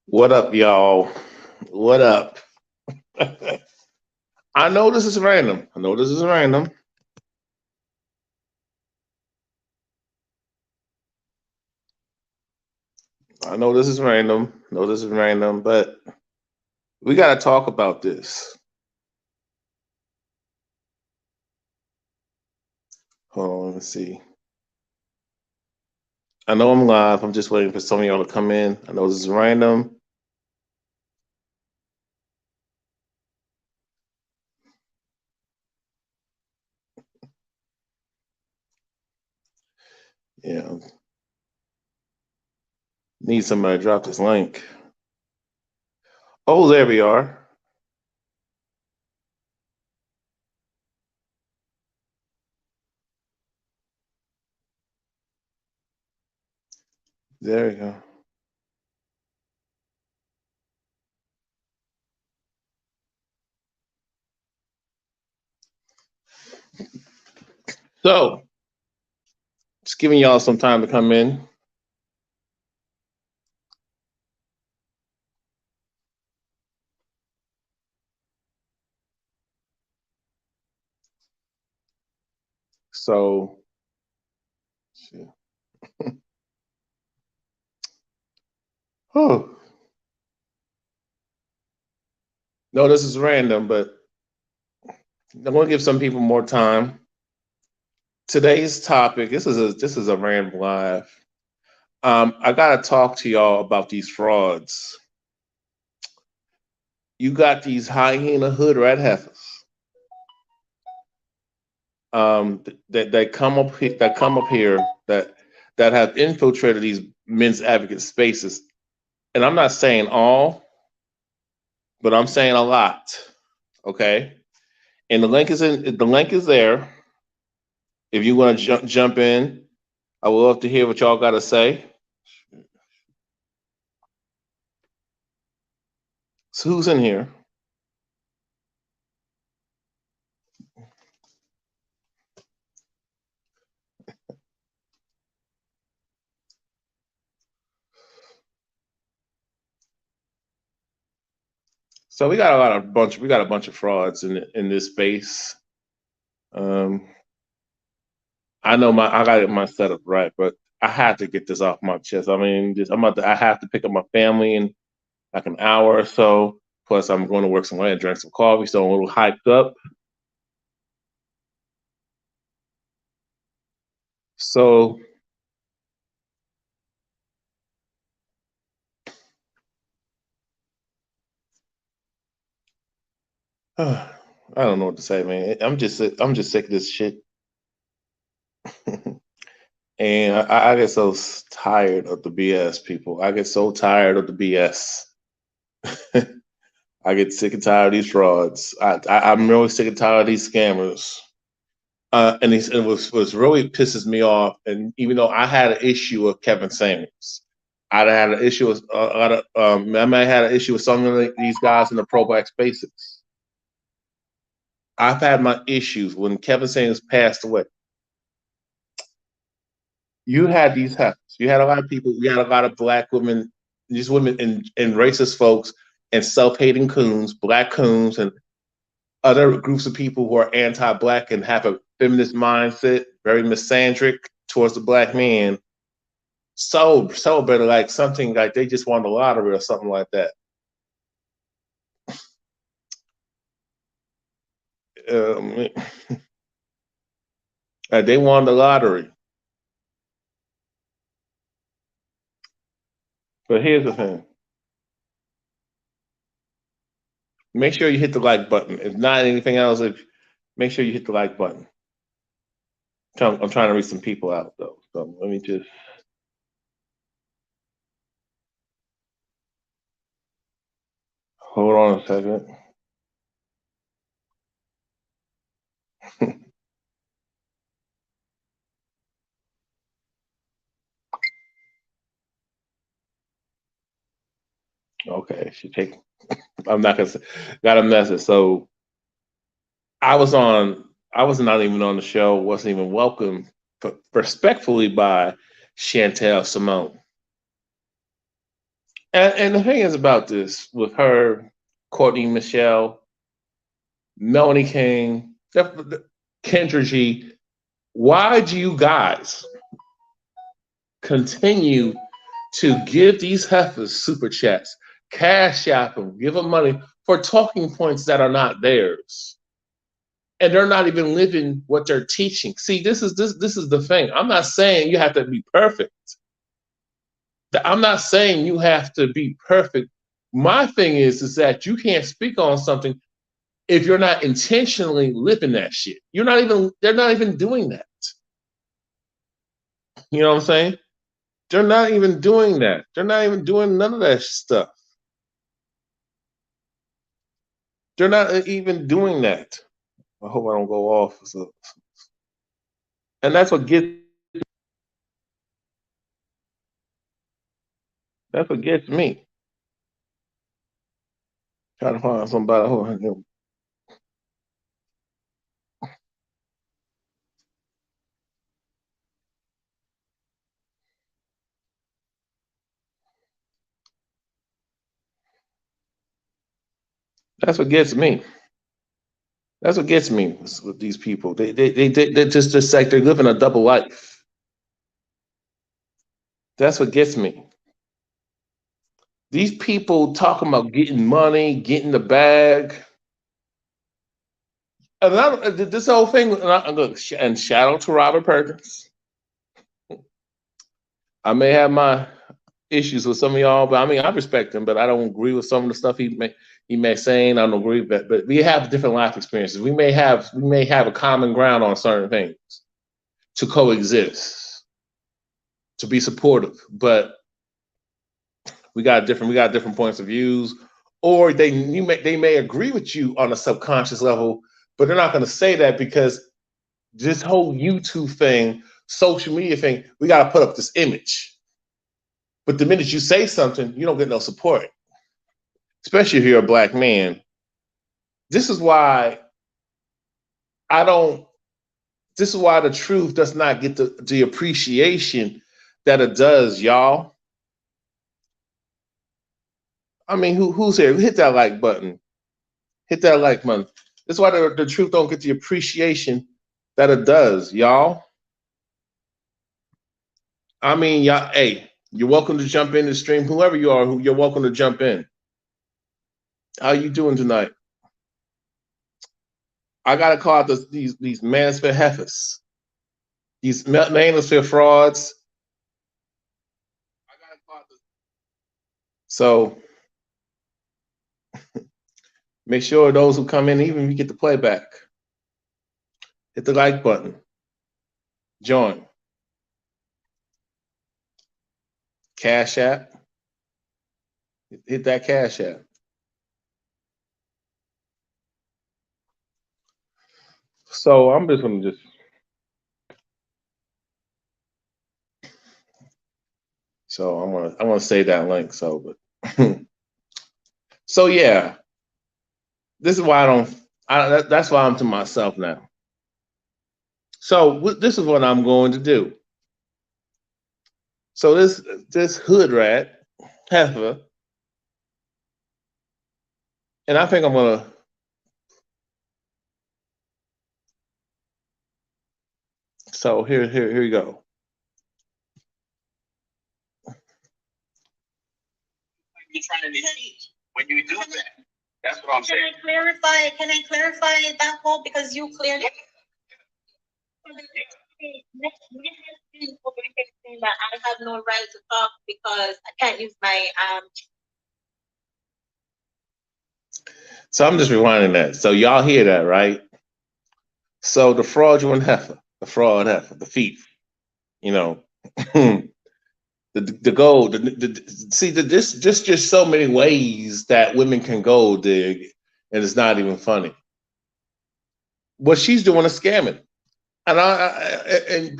What up, y'all? What up? I know this is random. I know this is random. I know this is random. I know this is random, but we got to talk about this. Hold on, let's see. I know I'm live. I'm just waiting for some of y'all to come in. I know this is random. Yeah. Need somebody to drop this link. Oh, there we are. There we go. So, just giving y'all some time to come in. So, oh, no, this is random, but I'm going to give some people more time. Today's topic. This is a random live. I gotta talk to y'all about these frauds. You got these hyena hood rat heifers that come up here that have infiltrated these men's advocate spaces, and I'm not saying all, but I'm saying a lot. Okay, and the link is there. If you want to jump in, I would love to hear what y'all got to say. So who's in here? So we got a bunch of frauds in this space. Um, I know I got my setup right, but I had to get this off my chest. I mean, I have to pick up my family in like an hour or so. Plus, I'm going to work somewhere and drink some coffee, so I'm a little hyped up. So, I don't know what to say, man. I'm just sick of this shit, and I get so tired of the BS, people. I get so tired of the BS. I get sick and tired of these frauds. I'm really sick and tired of these scammers. And it was really pisses me off. And even though I had an issue with Kevin Samuels, I had an issue with I might have had an issue with some of these guys in the pro black spaces. I've had my issues when Kevin Samuels passed away. You had these heifers. You had a lot of people. You had a lot of black women, these women and racist folks and self-hating coons, black coons, and other groups of people who are anti-black and have a feminist mindset, very misandric towards the black man, so celebrated like something like they just won the lottery or something like that. Um, they won the lottery. But here's the thing: make sure you hit the like button. If not anything else, make sure you hit the like button. I'm trying to reach some people out though, so let me just hold on a second. Okay, she take. I'm not gonna say. Got a message. So I was on. I was not even on the show. Wasn't even welcomed respectfully by Chantel Simone. And the thing is about this with her, Courtney Michelle, Melanie King, Kendra G, why do you guys continue to give these heifers super chats, cash app them, give them money for talking points that are not theirs? And they're not even living what they're teaching. See, this is the thing. I'm not saying you have to be perfect. I'm not saying you have to be perfect. My thing is that you can't speak on something if you're not intentionally living that shit. They're not even doing that. You know what I'm saying? They're not even doing that. They're not even doing none of that stuff. They're not even doing that. I hope I don't go off. And that's what gets me. Trying to find somebody who that's what gets me. That's what gets me with these people. They just like they're living a double life. That's what gets me. These people talking about getting money, getting the bag. And this whole thing, and shout out to Robert Perkins. I may have my issues with some of y'all, but I mean, I respect him, but I don't agree with some of the stuff he may say. I don't agree with that, but we have different life experiences. We may have a common ground on certain things to coexist, to be supportive, but we got different points of views, or they may agree with you on a subconscious level, but they're not going to say that because this whole YouTube thing, social media thing, we got to put up this image. But the minute you say something, you don't get no support, especially if you're a black man. This is why this is why the truth does not get the appreciation that it does, y'all. I mean, who's here? Hit that like button. Hit that like button. That's why the truth don't get the appreciation that it does, y'all. I mean, y'all, hey, you're welcome to jump in the stream. Whoever you are, you're welcome to jump in. How you doing tonight? I gotta call out these Manosphere heifers, these Manosphere frauds. I gotta call out so make sure those who come in, even if you get the playback, hit the like button, join, Cash App, hit that Cash App. So I'm just gonna so I'm gonna say that link. So, but so yeah, this is why that's why I'm to myself now. So this is what I'm going to do. So this Hoodrat heifer, and I think I'm gonna. So here you go. You're trying to teach when you do that. That's what I'm saying. Can I clarify that whole, because you clearly that I have no right to talk because I can't use my So I'm just rewinding that. So y'all hear that, right? So the fraudulent heifer, the fraud heifer, the thief, you know, the gold. There's just so many ways that women can gold dig, and it's not even funny. What she's doing is scamming, and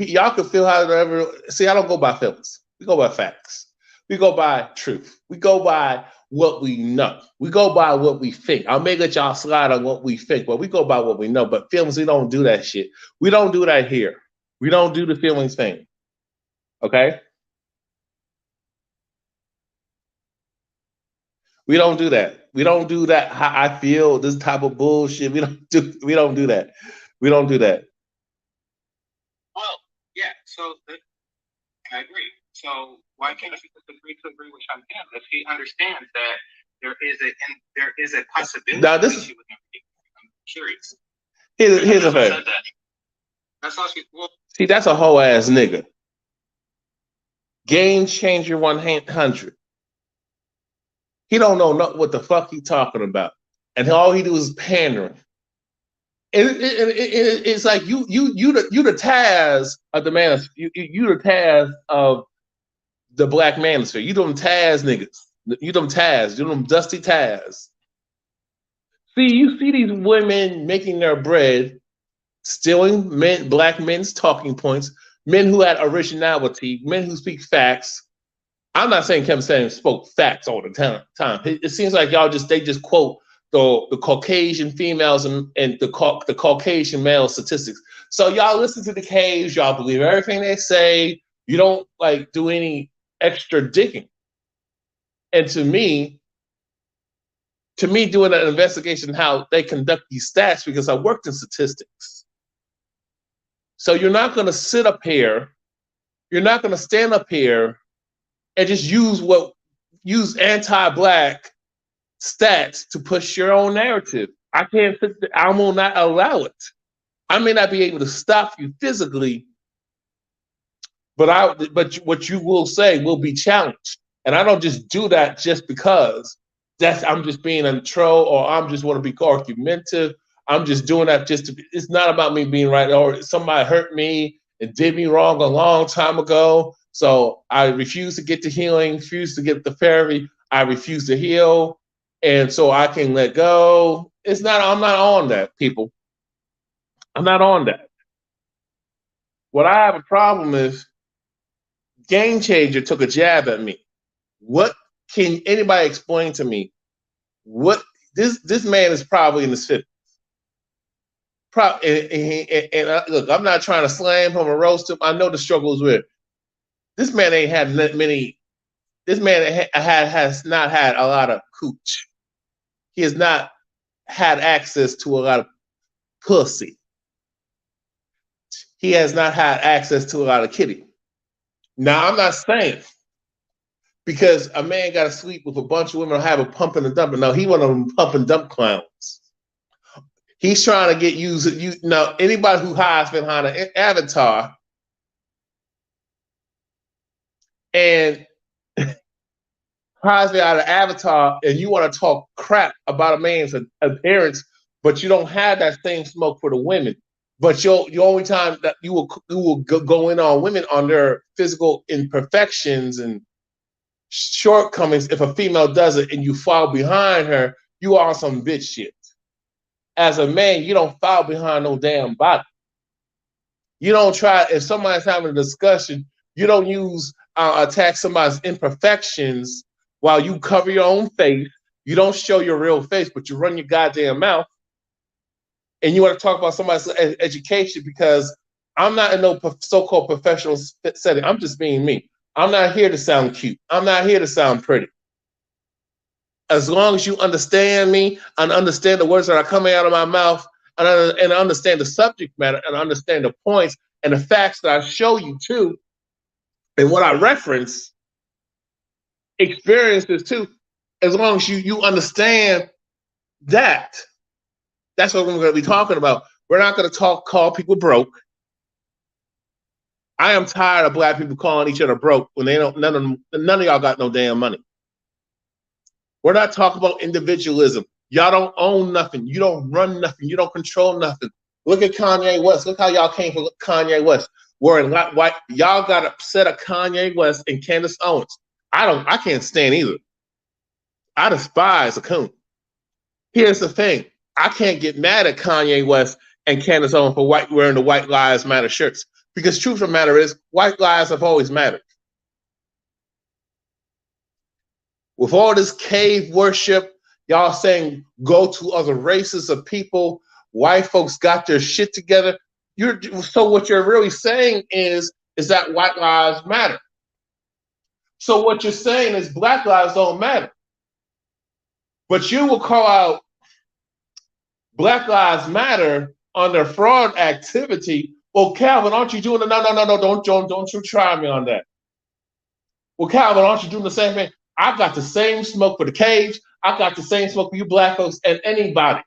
y'all can feel however. See, I don't go by feelings. We go by facts. We go by truth. We go by what we know. We go by what we think. I may let y'all slide on what we think, but we go by what we know. But feelings, we don't do that shit. We don't do that here. We don't do the feelings thing. Okay? We don't do that. We don't do that. How I feel, this type of bullshit. We don't do that. We don't do that. Well, yeah, so I agree. So why can't he just agree to agree with Chantel if he understands that there is a possibility now, this that she would never get married? I'm curious. Here's the thing. That's all she. Well, see, that's a whole ass nigga. Game changer 100. He don't know what the fuck he talking about, and all he do is pandering. It's like you the Taz of the man. You the Taz of the black manosphere. You them Taz niggas. You them Taz. You them dusty Taz. See, you see these women making their bread, stealing black men's talking points, men who had originality, men who speak facts. I'm not saying Kevin Samuels spoke facts all the time. It seems like they just quote the Caucasian females and the Caucasian male statistics. So y'all listen to the caves, y'all believe everything they say. You don't like do any extra digging. And to me, doing an investigation how they conduct these stats, because I worked in statistics. So you're not going to sit up here, you're not going to stand up here and just use anti-black stats to push your own narrative. I will not allow it. I may not be able to stop you physically, but what you will say will be challenged. And I don't just do that just because I'm just being a troll or I'm just want to be argumentative. I'm just doing that it's not about me being right or somebody hurt me and did me wrong a long time ago. So I refuse to get the healing, refuse to get the therapy. I refuse to heal. And so I can let go. I'm not on that, people. I'm not on that. What I have a problem is Game Changer took a jab at me. What can anybody explain to me? What this man is probably in his 50s. Look, I'm not trying to slam him or roast him. I know the struggle is real. This man ain't had many. This man has not had a lot of cooch. He has not had access to a lot of pussy. He has not had access to a lot of kitty. Now, I'm not saying because a man got to sleep with a bunch of women or have a pump and a dump. No, he one of them pump and dump clowns. He's trying to get used. Now, anybody who hides behind an avatar and hides behind an avatar, and you want to talk crap about a man's appearance, but you don't have that same smoke for the women. But your only time that you will go in on women on their physical imperfections and shortcomings, if a female does it and you fall behind her, you are some bitch shit. As a man, you don't fall behind no damn body. You don't try, if somebody's having a discussion, you don't attack somebody's imperfections while you cover your own face. You don't show your real face, but you run your goddamn mouth. And you want to talk about somebody's education because I'm not in no so-called professional setting. I'm just being me. I'm not here to sound cute. I'm not here to sound pretty. As long as you understand me and understand the words that are coming out of my mouth and understand the subject matter and understand the points and the facts that I show you too, and what I reference, experiences too, as long as you understand that, that's what we're going to be talking about. We're not going to call people broke. I am tired of black people calling each other broke when they don't. None of y'all got no damn money. We're not talking about individualism. Y'all don't own nothing. You don't run nothing. You don't control nothing. Look at Kanye West. Look how y'all came for Kanye West. Wearing white. Y'all got upset at Kanye West and Candace Owens. I can't stand either. I despise a coon. Here's the thing. I can't get mad at Kanye West and Candace Owens for wearing the White Lives Matter shirts. Because truth of the matter is, white lives have always mattered. With all this cave worship, y'all saying go to other races of people, white folks got their shit together. So what you're really saying is that white lives matter. So what you're saying is black lives don't matter. But you will call out Black Lives Matter on their fraud activity. Well, Calvin, aren't you doing it? No, don't you try me on that. Well, Calvin, aren't you doing the same thing? I got the same smoke for the caves. I got the same smoke for you black folks and anybody.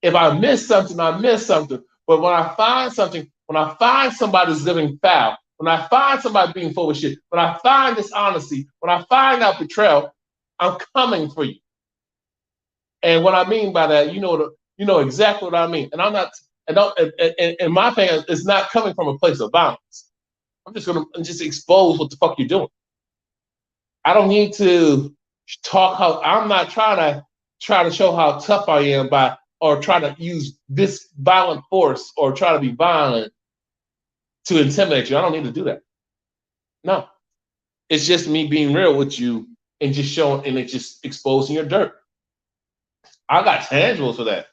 If I miss something, I miss something. But when I find something, when I find somebody who's living foul, when I find somebody being full of shit, when I find dishonesty, when I find out betrayal, I'm coming for you. And what I mean by that, you know exactly what I mean. And I'm not, and my thing is not coming from a place of violence. I'm just gonna just expose what the fuck you're doing. I don't need to talk how I'm not trying to show how tough I am by or try to use this violent force or try to be violent to intimidate you. I don't need to do that. No. It's just me being real with you and just showing and it's just exposing your dirt. I got tangibles for that.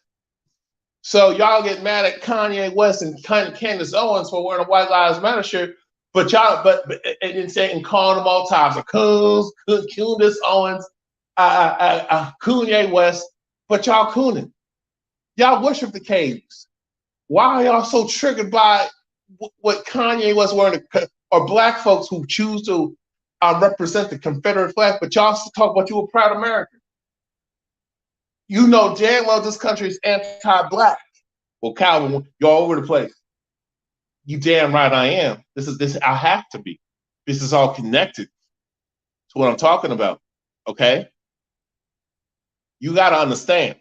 So y'all get mad at Kanye West and Candace Owens for wearing a White Lives Matter shirt, but y'all, but and saying calling them all types of coons, Candace Owens, Kanye West, but y'all cooning. Y'all worship the caves. Why are y'all so triggered by what Kanye was wearing, or black folks who choose to represent the Confederate flag, but y'all still talk about you a proud American? You know damn well this country is anti-black. Well, Calvin, you're all over the place. You damn right I am. This I have to be. This is all connected to what I'm talking about. Okay? You gotta understand.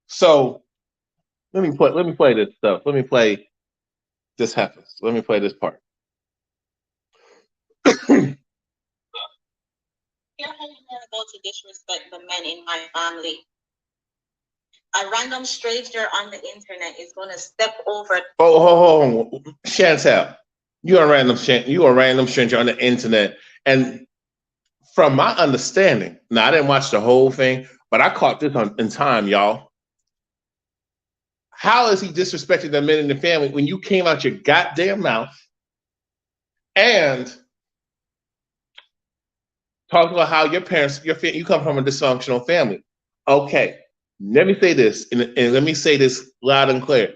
So let me play this stuff. Let me play this happens. Let me play this part. Here I never go to disrespect the men in my family. A random stranger on the internet is going to step over. Oh, Chantel, you're a random stranger on the internet, and from my understanding, now I didn't watch the whole thing, but I caught this in time, y'all. How is he disrespecting the men in the family when you came out your goddamn mouth and talked about how your parents, you come from a dysfunctional family? Okay, let me say this, and let me say this loud and clear.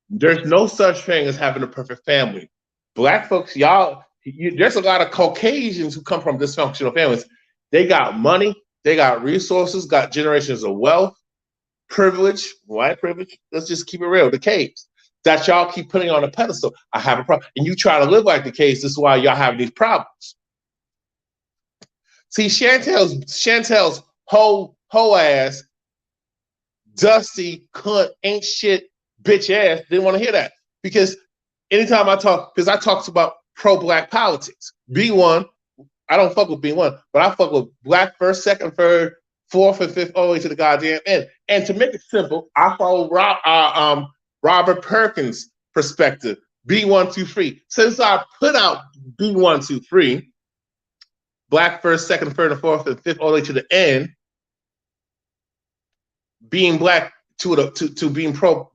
There's no such thing as having a perfect family. Black folks, there's a lot of Caucasians who come from dysfunctional families. They got money, they got resources, got generations of wealth, privilege, white privilege. Let's just keep it real. The caves that y'all keep putting on a pedestal. I have a problem, and you try to live like the caves. This is why y'all have these problems. See, Chantel's whole ass, dusty cunt, ain't shit, bitch ass didn't want to hear that, because anytime I talk about pro-black politics. B1, I don't fuck with B1, but I fuck with black first, second, third, fourth, and fifth, all the way to the goddamn end. And to make it simple, I follow Robert Perkins' perspective, B123. Since I put out B123, black first, second, third, and fourth, and fifth, all the way to the end, being black to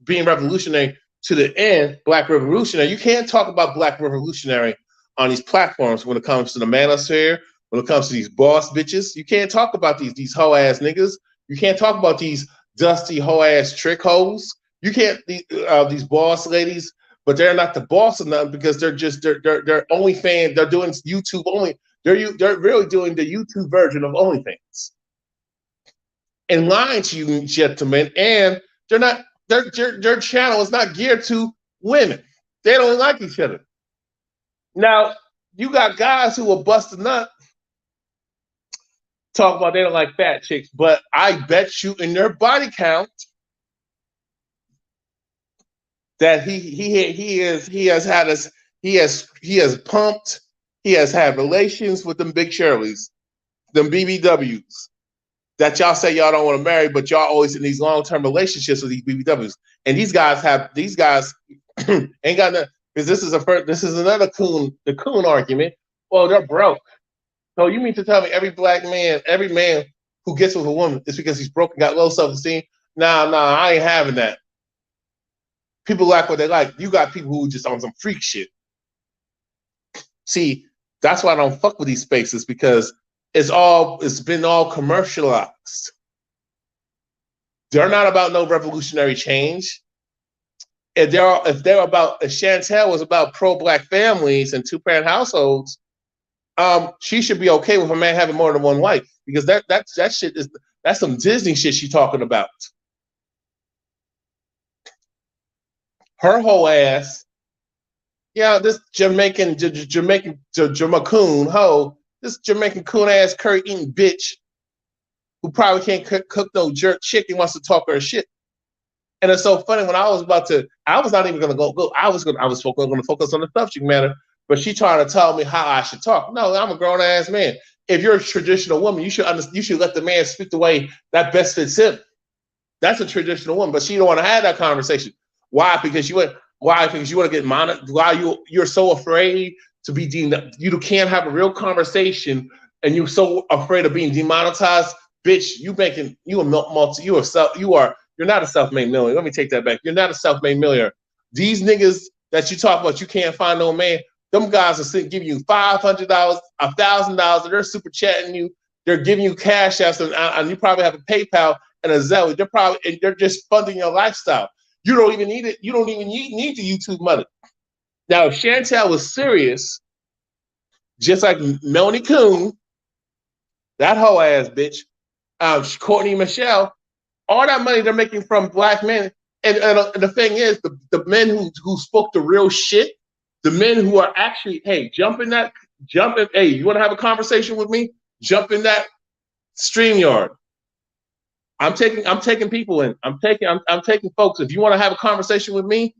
being revolutionary to the end, black revolutionary. You can't talk about black revolutionary on these platforms when it comes to the Manosphere, when it comes to these boss bitches. You can't talk about these hoe ass niggas. You can't talk about these dusty hoe ass trick hoes. You can't these boss ladies, but they're not the boss of nothing because they're only fan. They're doing YouTube only. They're really doing the YouTube version of OnlyFans. And lying to you, gentlemen, and their channel is not geared to women. They don't like each other. Now, you got guys who will bust a nut, talk about they don't like fat chicks, but I bet you in their body count that he has pumped, he has had relations with them big Shirleys, them BBWs. That y'all say y'all don't want to marry, but y'all always in these long-term relationships with these BBWs. And these guys ain't got nothing, because this is another the coon argument. Well, they're broke. So you mean to tell me every man who gets with a woman is because he's broke and got low self-esteem? Nah, I ain't having that. People like what they like. You got people who just on some freak shit. See, That's why I don't fuck with these spaces, because it's been all commercialized. They're not about no revolutionary change. If Chantel was about pro-black families and two-parent households, she should be okay with a man having more than one wife, because that shit that's some Disney shit she's talking about. Her whole ass, this Jamaican hoe, this Jamaican coon ass curry eating bitch who probably can't cook no jerk chicken wants to talk her shit. And it's so funny, when I was not even gonna go. I was gonna focus on the subject matter, but she trying to tell me how I should talk. No, I'm a grown ass man. If you're a traditional woman, you should let the man speak the way that best fits him. That's a traditional woman, but she don't want to have that conversation. Why? Because you want to get monitored. Why you're so afraid to be deemed that you can't have a real conversation, and you're so afraid of being demonetized. Bitch, you're not a self-made millionaire. Let me take that back. You're not a self-made millionaire. These niggas that you talk about, you can't find no man. Them guys are giving you $500, $1,000, and they're super chatting you. They're giving you cash apps, and you probably have a PayPal and a Zelle. They're just funding your lifestyle. You don't even need it. You don't even need the YouTube money. Now, if Chantel was serious, just like Melanie Coon, that whole ass bitch, Courtney Michelle, all that money they're making from black men, and the thing is, the men who spoke the real shit, the men who are actually, hey, hey, you want to have a conversation with me? Jump in that StreamYard. I'm taking people in. I'm taking folks. If you want to have a conversation with me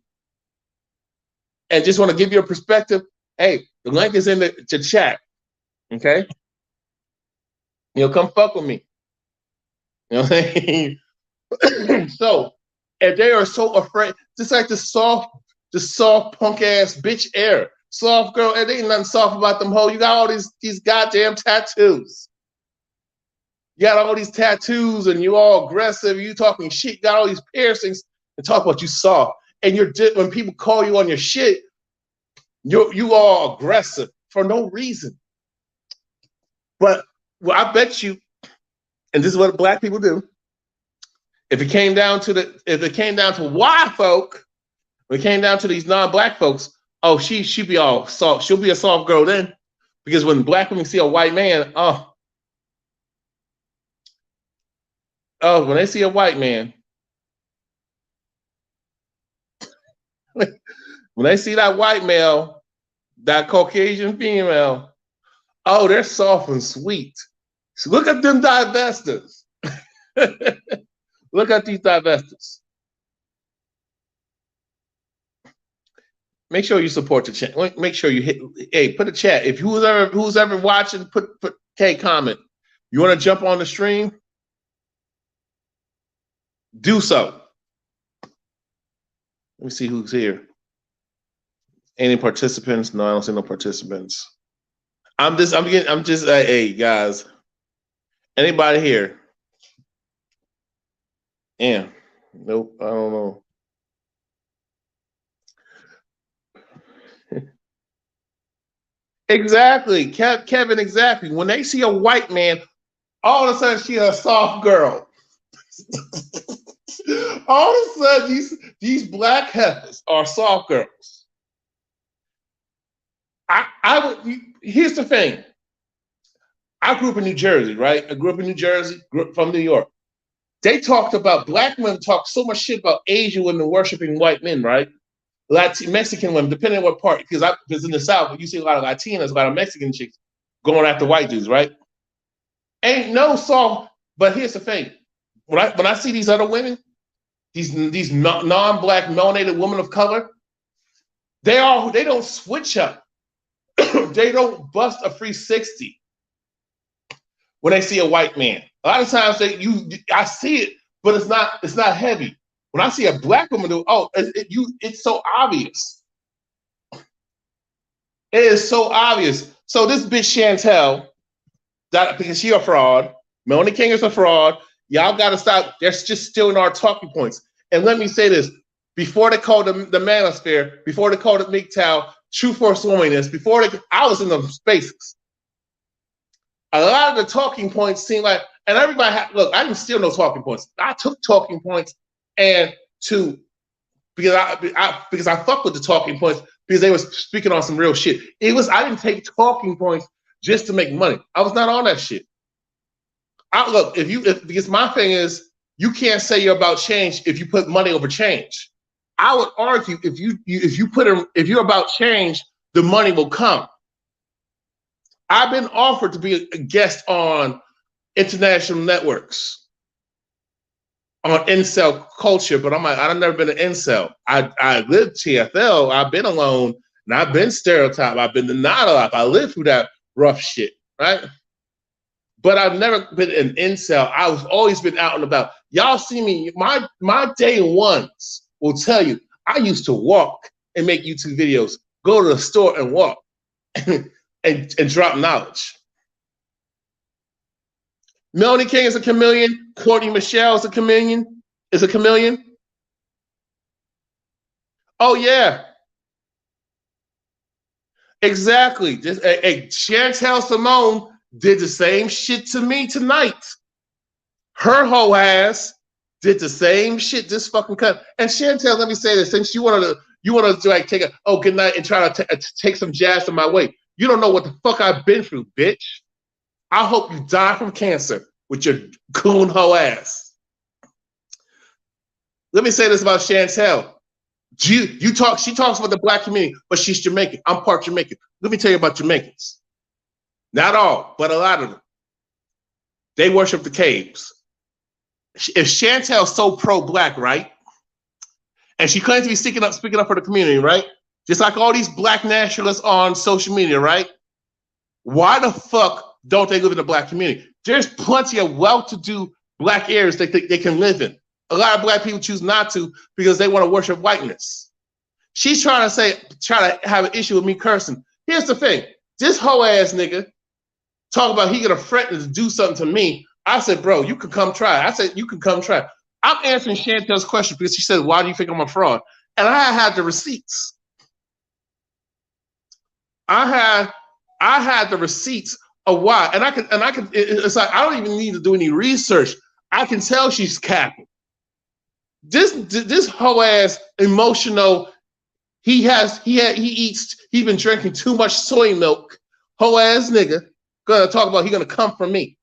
and just want to give you a perspective, hey, the link is in the chat. Okay? Come fuck with me. You know what I'm saying? So, if they are so afraid, just like the soft punk ass bitch air, soft girl, and there ain't nothing soft about them hoes. You got all these goddamn tattoos. You got all these tattoos, and you all aggressive. You talking shit. You got all these piercings, and talk about you soft. And when people call you on your shit, you all aggressive for no reason. But I bet you, and this is what black people do. If it came down to white folk, when it came down to these non-black folks, oh, she'd be all soft. She'll be a soft girl then, because when black women see a white man, when they see a white man, when they see that white male, that Caucasian female, oh, they're soft and sweet. So look at them divestors. Look at these divestors. Make sure you support the chat. Make sure you put a chat. If who's ever watching, put comment. You want to jump on the stream? Do so. Let me see who's here. Any participants? No, I don't see no participants. Hey guys. Anybody here? Yeah. Nope, I don't know. Exactly, Kevin, exactly. When they see a white man, all of a sudden she's a soft girl. All of a sudden these black heifers are soft girls. Here's the thing. I grew up in New Jersey, right? I grew up in New Jersey, grew up from New York. They talked about, black women talk so much shit about Asian women worshiping white men, right? Mexican women, depending on what part, because in the South, you see a lot of Latinas, a lot of Mexican chicks going after white dudes, right? Ain't no soft, but here's the thing. When I see these other women, these non-black melanated women of color, they don't switch up. They don't bust a 360 when they see a white man. A lot of times I see it, but it's not heavy. When I see a black woman do, it's so obvious. It is so obvious. So this bitch Chantel, because she a fraud, Melanie King is a fraud. Y'all got to stop. They're just stealing our talking points. And let me say this: before they called the Manosphere, before they called it MGTOW, True Force Loneliness, before I was in the spaces. A lot of the talking points seem like, and everybody look, I didn't steal no talking points. I took talking points and because I fuck with the talking points because they were speaking on some real shit. I didn't take talking points just to make money. I was not on that shit. Because my thing is, you can't say you're about change if you put money over change. I would argue if you're about change, the money will come. I've been offered to be a guest on international networks on incel culture, but I'm like, I've never been an incel. I lived TFL, I've been alone, and I've been stereotyped, I've been denied a lot. I lived through that rough shit, right? But I've never been an incel. I've always been out and about. Y'all see me, my day ones will tell you, I used to walk and make YouTube videos, go to the store and walk and drop knowledge. Melanie King is a chameleon. Courtney Michelle is a chameleon. Oh, yeah. Exactly. Chantel Simone did the same shit to me tonight. Her whole ass did the same shit this fucking cut. And Chantel, let me say this, since you wanted to like take a good night and try to take some jabs in my way. You don't know what the fuck I've been through, bitch. I hope you die from cancer with your coon hoe ass. Let me say this about Chantel. She talks about the black community, but she's Jamaican. I'm part Jamaican. Let me tell you about Jamaicans. Not all, but a lot of them. They worship the caves. If Chantel's so pro-black, right? And she claims to be speaking up for the community, right? Just like all these black nationalists on social media, right? Why the fuck don't they live in the black community? There's plenty of well-to-do black areas they can live in. A lot of black people choose not to because they want to worship whiteness. She's trying to have an issue with me cursing. Here's the thing. This hoe ass nigga talk about he gonna threaten to do something to me. I said, bro, you can come try. I said, you can come try. I'm answering Chantel's question because she said, why do you think I'm a fraud? And I had the receipts. I had the receipts of why. And I could, it's like, I don't even need to do any research. I can tell she's capping. This hoe ass emotional, he's been drinking too much soy milk. Hoe ass nigga gonna talk about he gonna come for me.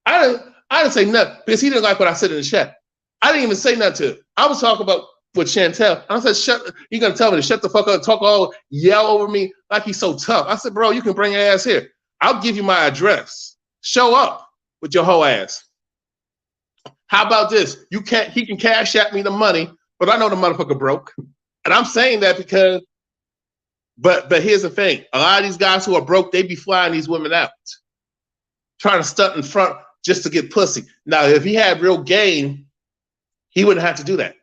I didn't say nothing because he didn't like what I said in the chat. I didn't even say nothing to him. I was talking about with Chantel. I said, you gonna tell me to shut the fuck up, talk all, yell over me like he's so tough. I said, bro, you can bring your ass here. I'll give you my address. Show up with your hoe ass. How about this? He can cash at me the money, but I know the motherfucker broke. And I'm saying that because, but here's the thing. A lot of these guys who are broke, they be flying these women out. Trying to stunt in front just to get pussy. Now, if he had real game, he wouldn't have to do that.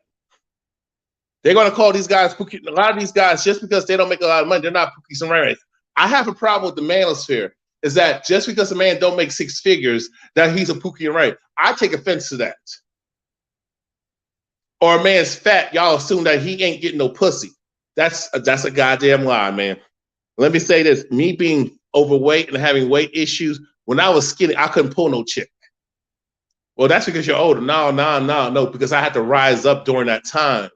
They're going to call these guys Pookie. A lot of these guys, just because they don't make a lot of money, they're not Pookie Sombrero. I have a problem with the manosphere, is that just because a man don't make six figures, that he's a Pookie and Ray. I take offense to that. Or a man's fat, y'all assume that he ain't getting no pussy. That's a goddamn lie, man. Let me say this. Me being overweight and having weight issues, when I was skinny, I couldn't pull no chick. Well, that's because you're older. No, because I had to rise up during that time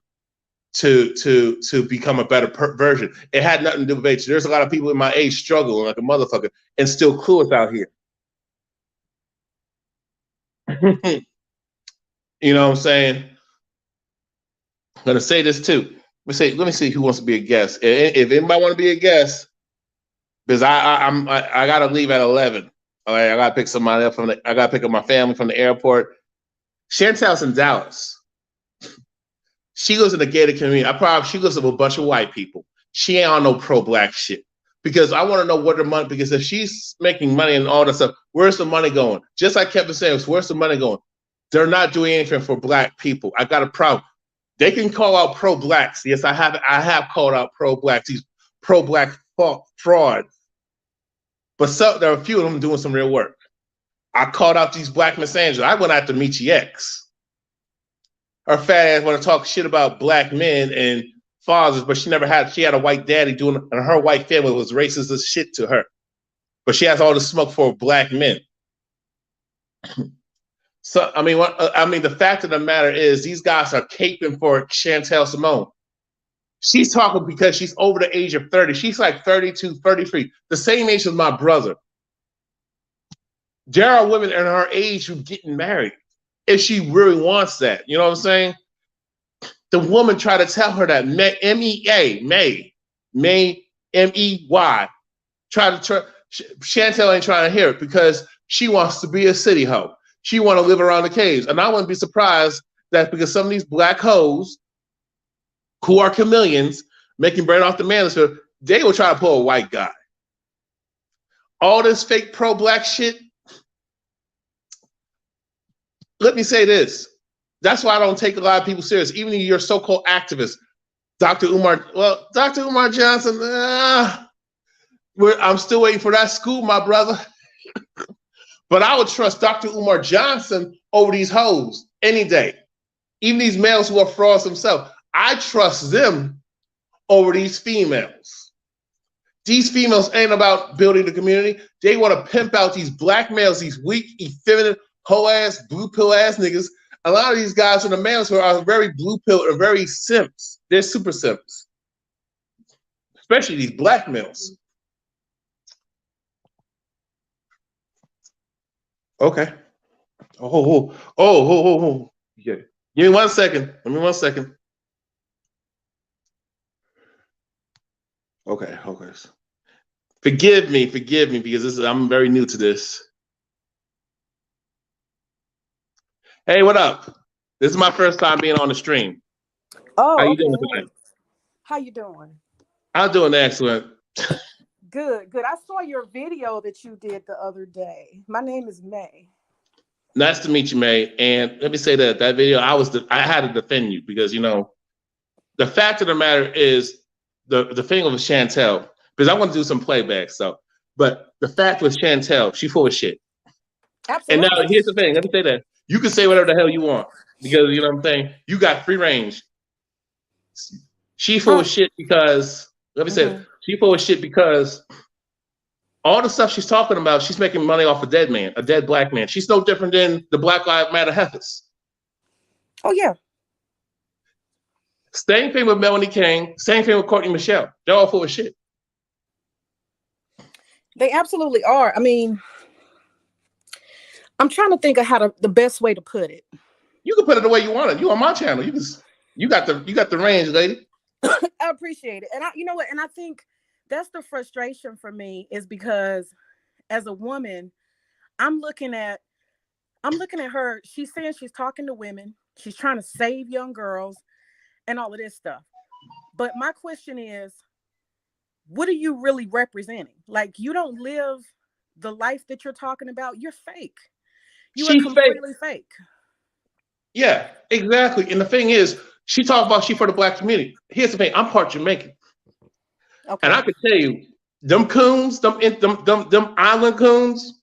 to become a better version. It had nothing to do with age. There's a lot of people in my age struggling like a motherfucker and still clueless out here. You know what I'm saying? I'm gonna say this too. Let me see who wants to be a guest. If anybody want to be a guest, because I gotta leave at 11. All right, I gotta pick somebody up I gotta pick up my family from the airport. Chantel's in Dallas. She lives in the gated community. She lives with a bunch of white people. She ain't on no pro-black shit. Because I want to know what her money, because if she's making money and all that stuff, where's the money going? Just like Kevin said, where's the money going? They're not doing anything for black people. I got a problem. They can call out pro-blacks. Yes, I have called out pro-blacks, these pro-black frauds. But there are a few of them doing some real work. I called out these black misanders. I went after Michi X. Her fat ass want to talk shit about black men and fathers, but she had a white daddy and her white family was racist as shit to her. But she has all the smoke for black men. So I mean, the fact of the matter is, these guys are caping for Chantel Simone. She's talking because she's over the age of 30. She's like 32, 33, the same age as my brother. There are women in her age who getting married if she really wants that. You know what I'm saying? The woman tried to tell her that May, M-E-Y. Chantel ain't trying to hear it because she wants to be a city hoe. She want to live around the caves. And I wouldn't be surprised that because some of these black hoes who are chameleons making bread off the Manosphere, they will try to pull a white guy. All this fake pro-black shit. Let me say this. That's why I don't take a lot of people serious, even if you're so-called activists. Dr. Umar Johnson, I'm still waiting for that school, my brother. But I would trust Dr. Umar Johnson over these hoes any day. Even these males who are frauds themselves. I trust them over these females. These females ain't about building the community. They want to pimp out these black males, these weak, effeminate, hoe-ass, blue pill ass niggas. A lot of these guys in the Manosphere are very blue pill or very simps. They're super simps. Especially these black males. Okay. Oh. Yeah. Give me 1 second. Give me 1 second. Okay. Forgive me because I'm very new to this. Hey, what up? This is my first time being on the stream. Oh, how you okay. doing tonight? How you doing? I'm doing excellent. Good. I saw your video that you did the other day. My name is May. Nice to meet you, May. And let me say that video, I had to defend you because, the fact of the matter is the thing with Chantel, because I want to do some playback stuff, but the fact with Chantel, she full of shit. Absolutely. And now here's the thing. Let me say that. You can say whatever the hell you want because, you know what I'm saying? You got free range. She full of shit because, she full of shit because all the stuff she's talking about, she's making money off a dead black man. She's no different than the Black Lives Matter heifers. Oh, yeah. Same thing with Melanie King. Same thing with Courtney Michelle. They're all full of shit. They absolutely are. I mean, I'm trying to think of the best way to put it. You can put it the way you want it. You on my channel. You got the range, lady. I appreciate it. And you know what? And I think that's the frustration for me is because as a woman, I'm looking at her. She's saying she's talking to women. She's trying to save young girls and all of this stuff. But my question is, what are you really representing? Like, you don't live the life that you're talking about. You're fake. You are completely fake. Yeah, exactly. And the thing is, she talks about she for the black community. Here's the thing. I'm part Jamaican. Okay. And I can tell you, them coons, them island coons,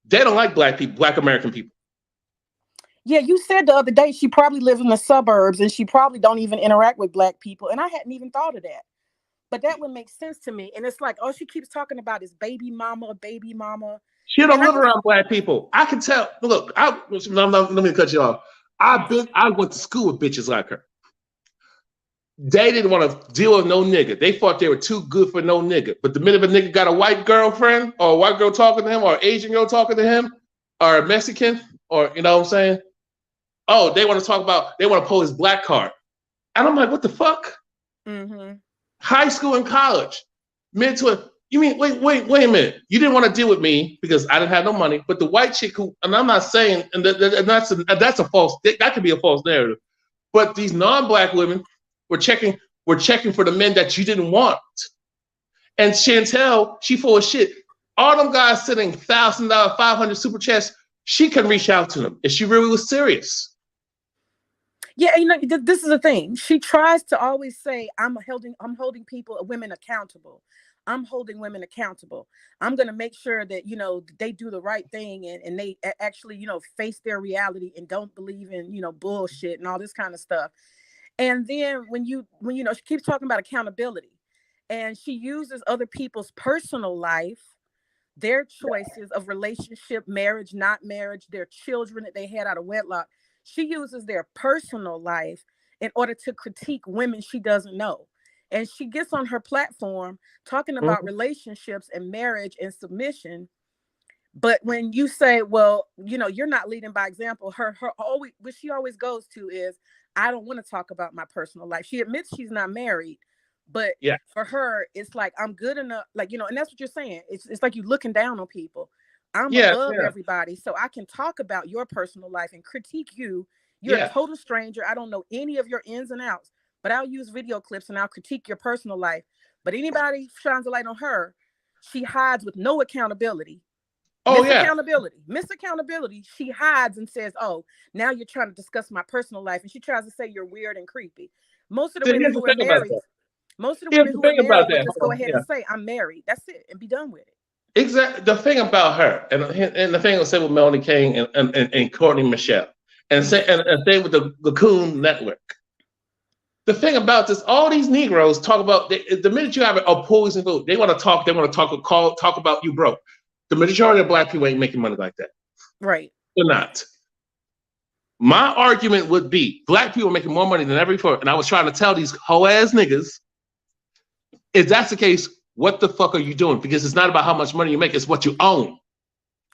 they don't like black people, black American people. Yeah, you said the other day she probably lives in the suburbs and she probably don't even interact with black people. And I hadn't even thought of that. But that would make sense to me. And it's like, all she keeps talking about is baby mama. She don't live around black people. I can tell. Look, let me cut you off. I went to school with bitches like her. They didn't want to deal with no nigga. They thought they were too good for no nigga. But the minute a nigga got a white girlfriend or a white girl talking to him or an Asian girl talking to him or a Mexican or, you know what I'm saying? Oh, they want to pull his black card. And I'm like, what the fuck? Mm-hmm. High school and college. You mean, wait a minute. You didn't want to deal with me because I didn't have no money. But the white chick who, and I'm not saying, and that's a false, that could be a false narrative. But these non-black women were checking for the men that you didn't want. And Chantel, she full of shit. All them guys sending $1,000, 500 super chats, she can reach out to them if she really was serious. Yeah, this is the thing. She tries to always say, I'm holding women accountable. I'm holding women accountable. I'm going to make sure that, they do the right thing and they actually, face their reality and don't believe in, bullshit and all this kind of stuff. And then when you know, she keeps talking about accountability, and she uses other people's personal life, their choices of relationship, marriage, not marriage, their children that they had out of wedlock. She uses their personal life in order to critique women she doesn't know. And she gets on her platform talking about relationships and marriage and submission. But when you say, well, you know, you're not leading by example, her always, what she always goes to is, I don't want to talk about my personal life. She admits she's not married, but for her, it's like, I'm good enough. Like, you know, and that's what you're saying. It's like you looking down on people. I'm above everybody, so I can talk about your personal life and critique you. You're a total stranger. I don't know any of your ins and outs, but I'll use video clips and I'll critique your personal life. But anybody shines a light on her, she hides with no accountability. Miss accountability. She hides and says, oh, now you're trying to discuss my personal life. And she tries to say you're weird and creepy. Most of the women who are married, would just go ahead and say, I'm married. That's it. And be done with it. Exactly. The thing about her, and the thing I'll say with Melanie King and Courtney Michelle, and say with the Coon Network. The thing about this, all these Negroes talk about, the minute you have a poison vote, they want to talk about you broke. The majority of black people ain't making money like that. Right. They're not. My argument would be black people are making more money than ever before. And I was trying to tell these hoe ass niggas, if that's the case, what the fuck are you doing? Because it's not about how much money you make, it's what you own.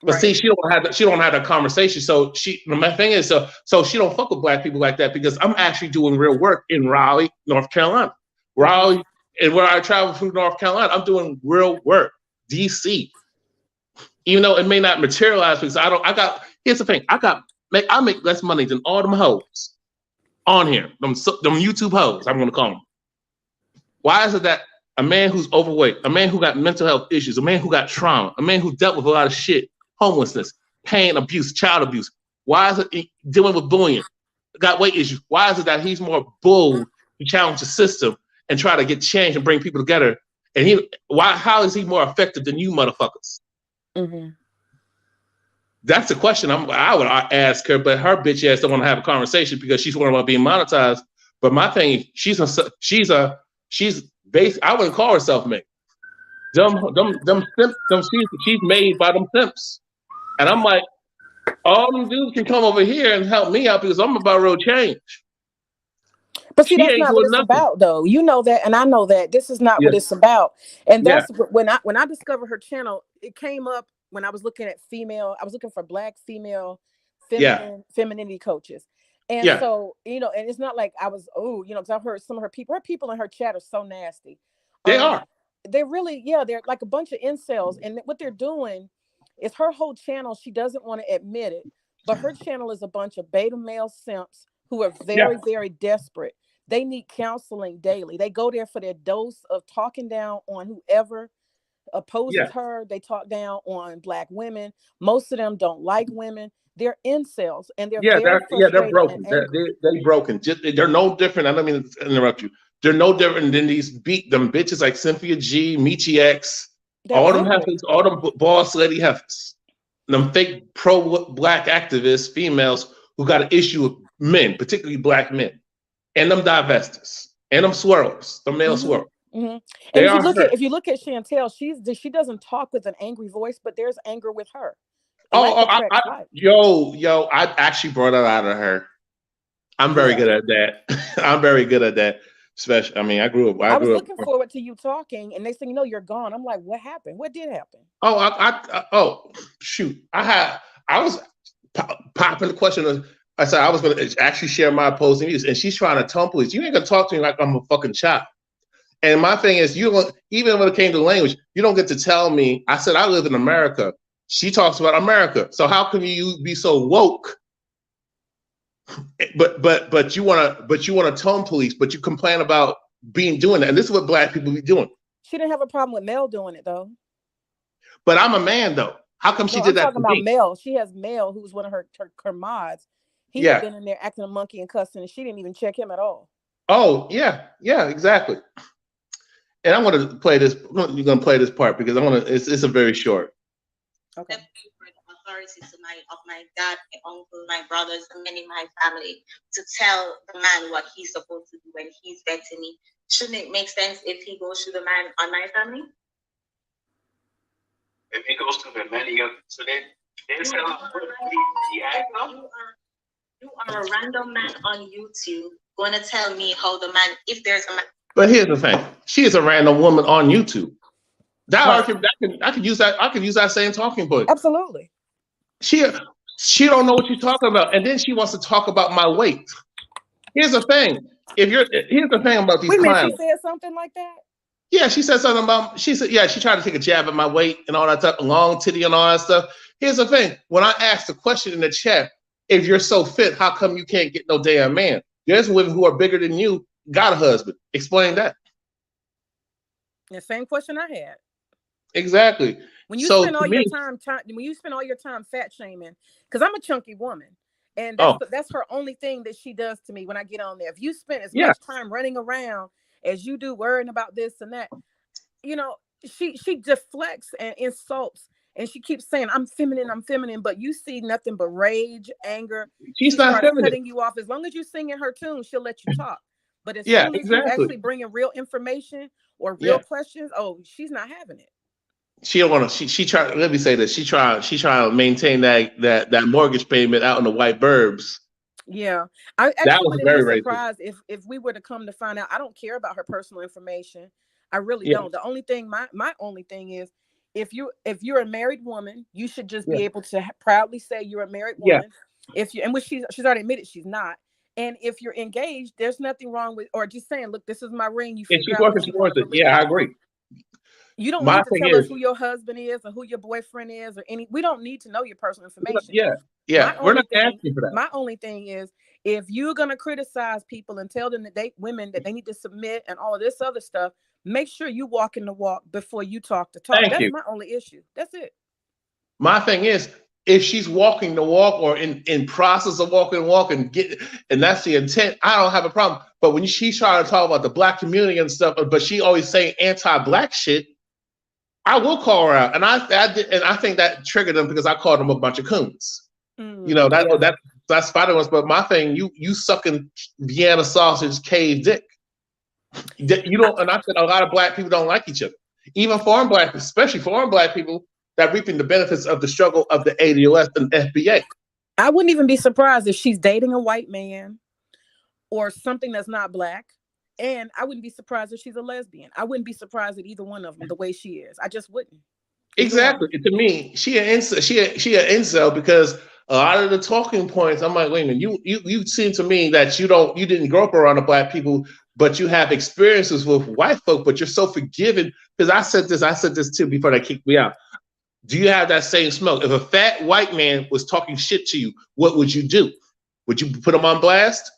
But see, she don't have that conversation. So my thing is, so she don't fuck with black people like that, because I'm actually doing real work in Raleigh, North Carolina. Raleigh, and where I travel through North Carolina, I'm doing real work. DC. Even though it may not materialize, because here's the thing, I make less money than all them hoes on here, them YouTube hoes, I'm gonna call them. Why is it that a man who's overweight, a man who got mental health issues, a man who got trauma, a man who dealt with a lot of shit, homelessness, pain, abuse, child abuse, why is it dealing with bullying, got weight issues, why is it that he's more bold to challenge the system and try to get change and bring people together? And how is he more effective than you motherfuckers? Mm-hmm. That's the question I would ask her, but her bitch ass don't want to have a conversation because she's worried about being monetized. But my thing, she's based. I wouldn't call her self-made. She's made by them simps, and I'm like, all them dudes can come over here and help me out because I'm about real change. But see, that's not what it's about, though. You know that, and I know that. This is not what it's about. And that's when I discovered her channel, it came up when I was looking at I was looking for black female femininity coaches. And so, you know, and it's not like I was, because I've heard some of her people in her chat are so nasty. They are. They're really, they're like a bunch of incels. And what they're doing is her whole channel, she doesn't want to admit it, but her channel is a bunch of beta male simps who are very, very desperate. They need counseling daily. They go there for their dose of talking down on whoever opposes her. They talk down on black women. Most of them don't like women. They're incels, and they're they're broken. They're broken. They're no different. I don't mean to interrupt you. They're no different than these them bitches like Cynthia G, Michi X, all them heifers, all them boss lady heifers, them fake pro-black activists, females who got an issue with men, particularly black men. And them divestors, and them swirls, the male swirls. Mm-hmm. And if you look at Chantel, she doesn't talk with an angry voice, but there's anger with her. I actually brought it out of her. I'm very good at that. I'm very good at that. Especially, I mean, I was looking forward to you talking, and next thing you know, you're gone. I'm like, what happened? What did happen? Shoot! I was popping the question of. I said I was going to actually share my opposing views, and she's trying to tumble it. You ain't gonna talk to me like I'm a fucking child. And my thing is, even when it came to language, you don't get to tell me. I said I live in America. She talks about America. So how can you be so woke? But you wanna tone police, but you complain about doing that. And this is what black people be doing. She didn't have a problem with Mel doing it though. But I'm a man though. How come she did that? I'm talking about Mel. She has Mel, who's one of her mods. He had been in there acting a monkey and cussing, and she didn't even check him at all. Oh, yeah, exactly. And I'm going to play this. You're going to play this part because it's a very short. Okay. Thank you for the authority of my dad, my uncle, my brothers, and many in my family to tell the man what he's supposed to do when he's vetting me. Shouldn't it make sense if he goes to the man on my family? If he goes to the man, so they say, you are a random man on YouTube going to tell me how the man, if there's a man. But here's the thing: she is a random woman on YouTube. That argument, I could use that. I could use that same talking point. Absolutely. She don't know what she's talking about, and then she wants to talk about my weight. Here's the thing: here's the thing about these clowns. She said something like that. Yeah, she said something about. She said, yeah, she tried to take a jab at my weight and all that stuff, long titty and all that stuff. Here's the thing: when I asked the question in the chat, if you're so fit, how come you can't get no damn man? There's women who are bigger than you, got a husband. Explain that. The same question I had. Exactly. When you spend all your time fat shaming, because I'm a chunky woman, and that's her only thing that she does to me when I get on there. If you spend as much time running around as you do worrying about this and that, you know, she deflects and insults, and she keeps saying, I'm feminine, but you see nothing but rage, anger. She's not feminine. Cutting you off. As long as you're singing her tune, she'll let you talk. But as soon as you actually bring in real information or real questions, she's not having it. She don't want to. She try. Let me say this. She trying to maintain that mortgage payment out in the white burbs. Yeah, I actually wouldn't be surprised if we were to come to find out. I don't care about her personal information. I really don't. The only thing, my only thing is, if you're a married woman, you should just be able to proudly say you're a married woman. If you, and which she's already admitted she's not. And if you're engaged, there's nothing wrong with, or just saying, look, this is my ring. You figure she's working towards it. Yeah, I agree. You don't need to tell us who your husband is or who your boyfriend is or any. We don't need to know your personal information. Yeah. We're not asking for that. My only thing is, if you're gonna criticize people and tell them that they need to submit and all of this other stuff, make sure you walk in the walk before you talk the talk. That's my only issue. That's it. My thing is, if she's walking the walk or in process of walking the walk and that's the intent, I don't have a problem. But when she's trying to talk about the black community and stuff, but she always saying anti-black shit, I will call her out, and I think that triggered them because I called them a bunch of coons. You know that's fighting us. But my thing, you sucking Vienna sausage cave dick. You don't, and I said a lot of black people don't like each other. Even foreign black, especially foreign black people that reaping the benefits of the struggle of the ADOS and FBA. I wouldn't even be surprised if she's dating a white man or something that's not black. And I wouldn't be surprised if she's a lesbian. I wouldn't be surprised at either one of them the way she is. I just wouldn't. Exactly. To me, she an incel because a lot of the talking points, I'm like, wait a minute, you seem to me that you didn't grow up around the black people, but you have experiences with white folk, but you're so forgiving. Because I said this too before they kicked me out. Do you have that same smoke? If a fat white man was talking shit to you, what would you do? Would you put him on blast?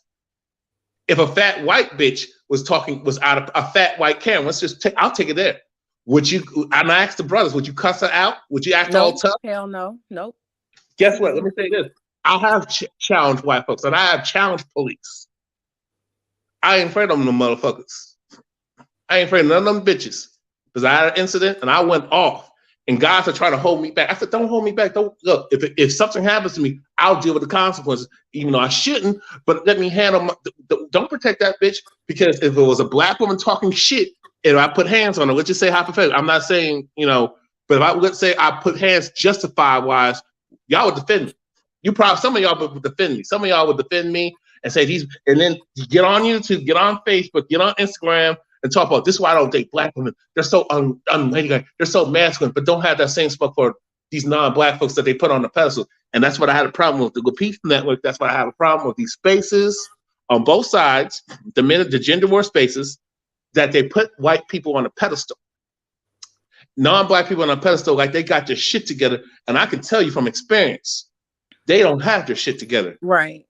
If a fat white bitch was out of a fat white Karen, I'll take it there. Would you? And I asked the brothers, would you cuss her out? Would you act all tough? Hell no, nope. Guess what? Let me say this: I have challenged white folks, and I have challenged police. I ain't afraid of them motherfuckers. I ain't afraid of none of them bitches because I had an incident and I went off. And guys are trying to hold me back. I said, don't hold me back. Don't look. If something happens to me, I'll deal with the consequences, even though I shouldn't. But let me handle don't protect that bitch, because if it was a black woman talking shit and I put hands on her, let's just say hypothetically. I'm not saying, but let's say I put hands justified wise, y'all would defend me. Some of y'all would defend me. Some of y'all would defend me and say and then get on YouTube, get on Facebook, get on Instagram, and talk about this is why I don't date black women. They're so unladylike. They're so masculine, but don't have that same smoke for these non-black folks that they put on the pedestal. And that's what I had a problem with the Peace Network. That's why I have a problem with these spaces on both sides, the gender war spaces, that they put white people on a pedestal. Non-black people on a pedestal like they got their shit together. And I can tell you from experience, they don't have their shit together. Right.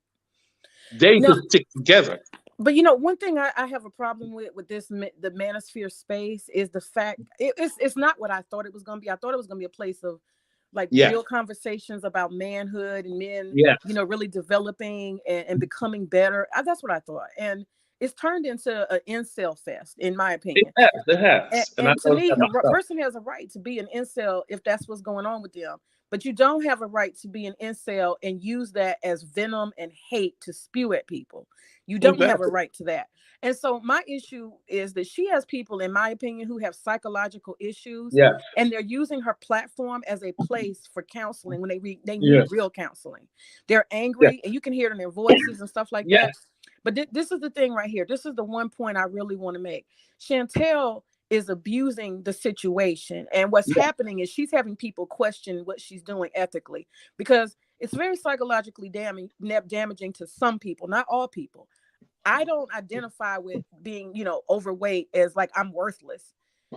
They just stick together. But one thing I have a problem with this, the Manosphere space, is the fact it's not what I thought it was going to be. I thought it was going to be a place of real conversations about manhood and men, really developing and becoming better. That's what I thought. And it's turned into an incel fest, in my opinion. It has. And to me, a person has a right to be an incel if that's what's going on with them. But you don't have a right to be an incel and use that as venom and hate to spew at people. You don't have a right to that. And so my issue is that she has people, in my opinion, who have psychological issues. Yeah. And they're using her platform as a place for counseling when they need real counseling. They're angry, and you can hear it in their voices and stuff like that. But this is the thing right here. This is the one point I really want to make. Chantel is abusing the situation. And what's happening is she's having people question what she's doing ethically, because it's very psychologically damaging to some people, not all people. I don't identify with being, overweight as like I'm worthless.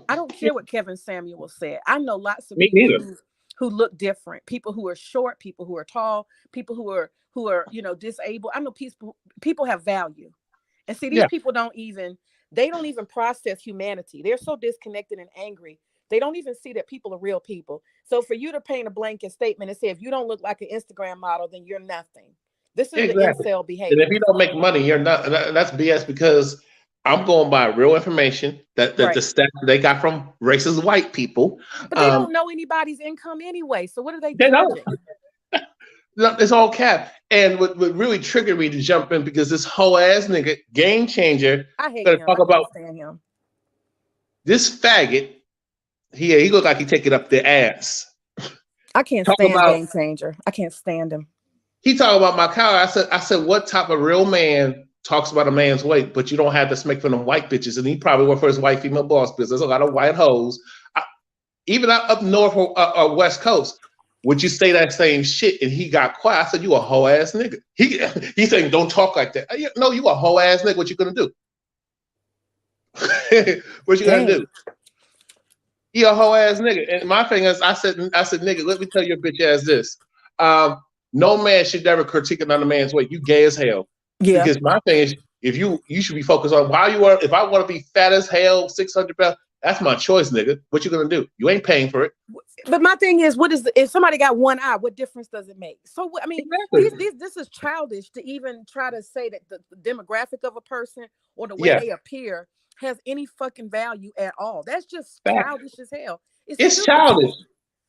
I don't care what Kevin Samuel said. I know lots of people who look different, people who are short, people who are tall, people who are disabled. I know people have value. And see, these people don't even process humanity. They're so disconnected and angry. They don't even see that people are real people. So for you to paint a blanket statement and say, if you don't look like an Instagram model, then you're nothing. This is the incel behavior. And if you don't make money, you're not. That's BS, because I'm going by real information that the stats they got from racist white people. But they don't know anybody's income anyway. So what are they judging? It's all cap. And what really triggered me to jump in, because this whole ass nigga, Game Changer, I hate him. Talk about him. This faggot. He look like he take it up the ass. I can't stand Game Changer. I can't stand him. He talked about my car. I said, what type of real man talks about a man's weight, but you don't have to smack for them white bitches? And he probably worked for his white female boss, because there's a lot of white hoes. Even up north or west coast, would you say that same shit? And he got quiet. I said, you a hoe ass nigga. He saying, don't talk like that. No, you a hoe ass nigga. What you gonna do? What you gonna do? You a hoe ass nigga. And my thing is, I said, nigga, let me tell your bitch ass this. No man should ever critique another man's weight. You gay as hell. Yeah. Because my thing is, if you should be focused on if I want to be fat as hell, 600 pounds, that's my choice, nigga. What you gonna do? You ain't paying for it. But my thing is, if somebody got one eye, what difference does it make? So I mean, this is childish to even try to say that the demographic of a person or the way they appear has any fucking value at all. That's just childish as hell. It's childish.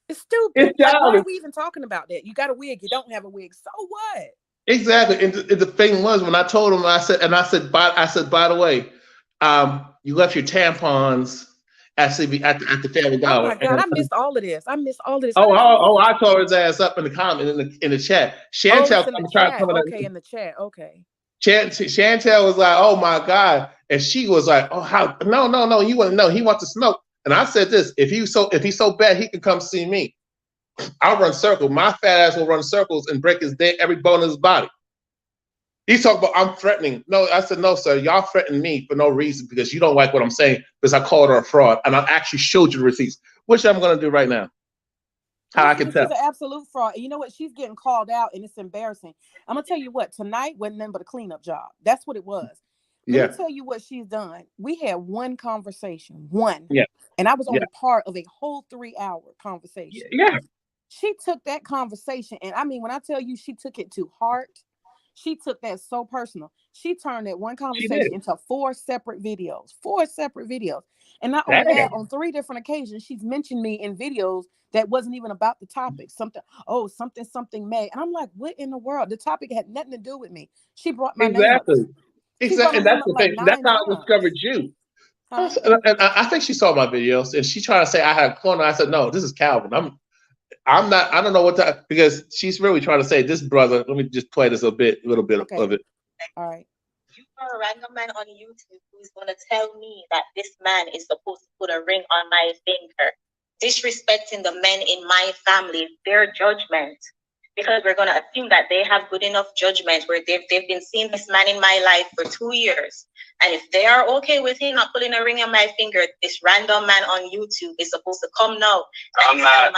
It's stupid. It's childish. Why are we even talking about that? You got a wig, you don't have a wig. So what? Exactly. And the thing was, when I told him, I said, by the way, you left your tampons at the Family Dollar. Oh my God, I missed all of this. Oh, I tore his ass up in the comment in the chat. Chantel in the chat. Okay. Chantel was like, oh my God. And she was like, oh, how? No, you wouldn't know. He wants to smoke. And I said this, if he's so bad, he can come see me. I'll run circles. My fat ass will run circles and break every bone in his body. He's talking about, I'm threatening. No, I said, no, sir, y'all threaten me for no reason, because you don't like what I'm saying, because I called her a fraud. And I actually showed you the receipts, which I'm going to do right now. I can tell. She's an absolute fraud. And you know what? She's getting called out, and it's embarrassing. I'm going to tell you what, tonight wasn't nothing but a cleanup job. That's what it was. Let me tell you what she's done. We had one conversation, and I was only part of a whole 3-hour conversation. She took that conversation, and I mean, when I tell you she took it to heart, she took that so personal. She turned that one conversation into 4 separate videos. And not only that, on 3 different occasions, she's mentioned me in videos that wasn't even about the topic. Something May. And I'm like, what in the world? The topic had nothing to do with me. She brought my name up. Exactly. And that's the thing. That's how I discovered you. And I think she saw my videos, and she tried to say I had a clone. I said, no, this is Calvin. I'm not. I don't know what to, because she's really trying to say this brother. Let me just play this little bit of it. All right. You are a random man on YouTube who's gonna tell me that this man is supposed to put a ring on my finger, disrespecting the men in my family, their judgment. Because we're going to assume that they have good enough judgment where they've been seeing this man in my life for 2 years. And if they are okay with him not putting a ring on my finger, this random man on YouTube is supposed to come now. I'm not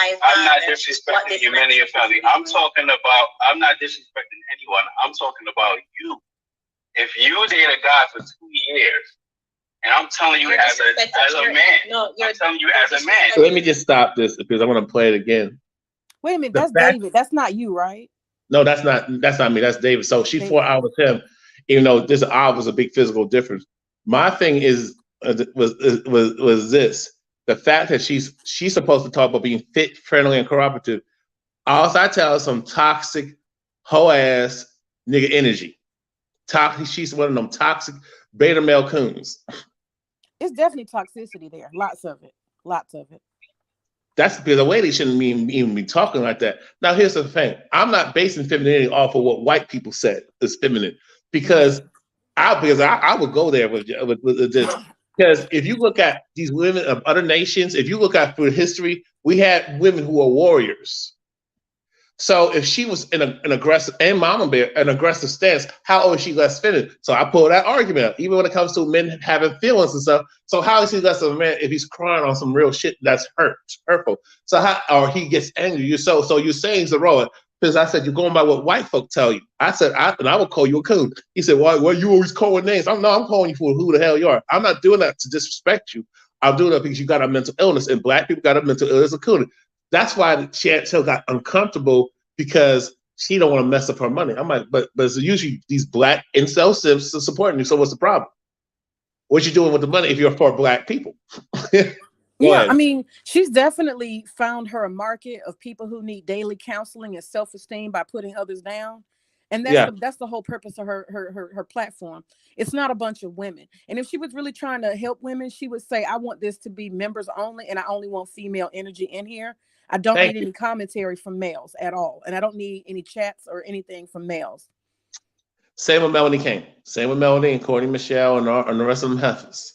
disrespecting you, men in your family. I'm not disrespecting anyone. I'm talking about you. If you date a guy for 2 years, and I'm telling you as a man, I'm telling you as a man. So let me just stop this, because I want to play it again. Wait a minute, that's David. That's not you, right? No, that's not me. That's David. So she fought out with him. even though this was a big physical difference. My thing is was this: the fact that she's supposed to talk about being fit, friendly, and cooperative. All I tell her some toxic, hoe ass nigga energy. She's one of them toxic beta male coons. It's definitely toxicity there. Lots of it. That's because the way they shouldn't even be talking like that. Now, here's the thing. I'm not basing femininity off of what white people said is feminine, because I would go there with this. Because if you look at these women of other nations, if you look at through history, we had women who were warriors. So if she was in an aggressive, and Mama Bear, an aggressive stance, how is she less feminine? So I pull that argument up, even when it comes to men having feelings and stuff. So how is he less of a man if he's crying on some real shit that's hurtful? So or he gets angry. So you're saying he's a heroic. Because I said, you're going by what white folk tell you. I said, and I would call you a coon. He said, why you always calling names? I'm calling you for who the hell you are. I'm not doing that to disrespect you. I'm doing that because you got a mental illness, and black people got a mental illness of cooning. That's why Chantel got uncomfortable, because she don't want to mess up her money. I'm like, but it's usually these black incel simps supporting you. So what's the problem? What you doing with the money if you're for black people? Yeah, I mean, she's definitely found her a market of people who need daily counseling and self-esteem by putting others down. And that's the whole purpose of her platform. It's not a bunch of women. And if she was really trying to help women, she would say, I want this to be members only, and I only want female energy in here. I don't need any commentary from males at all. And I don't need any chats or anything from males. Same with Melanie King. Same with Melanie and Courtney Michelle and the rest of them heifers.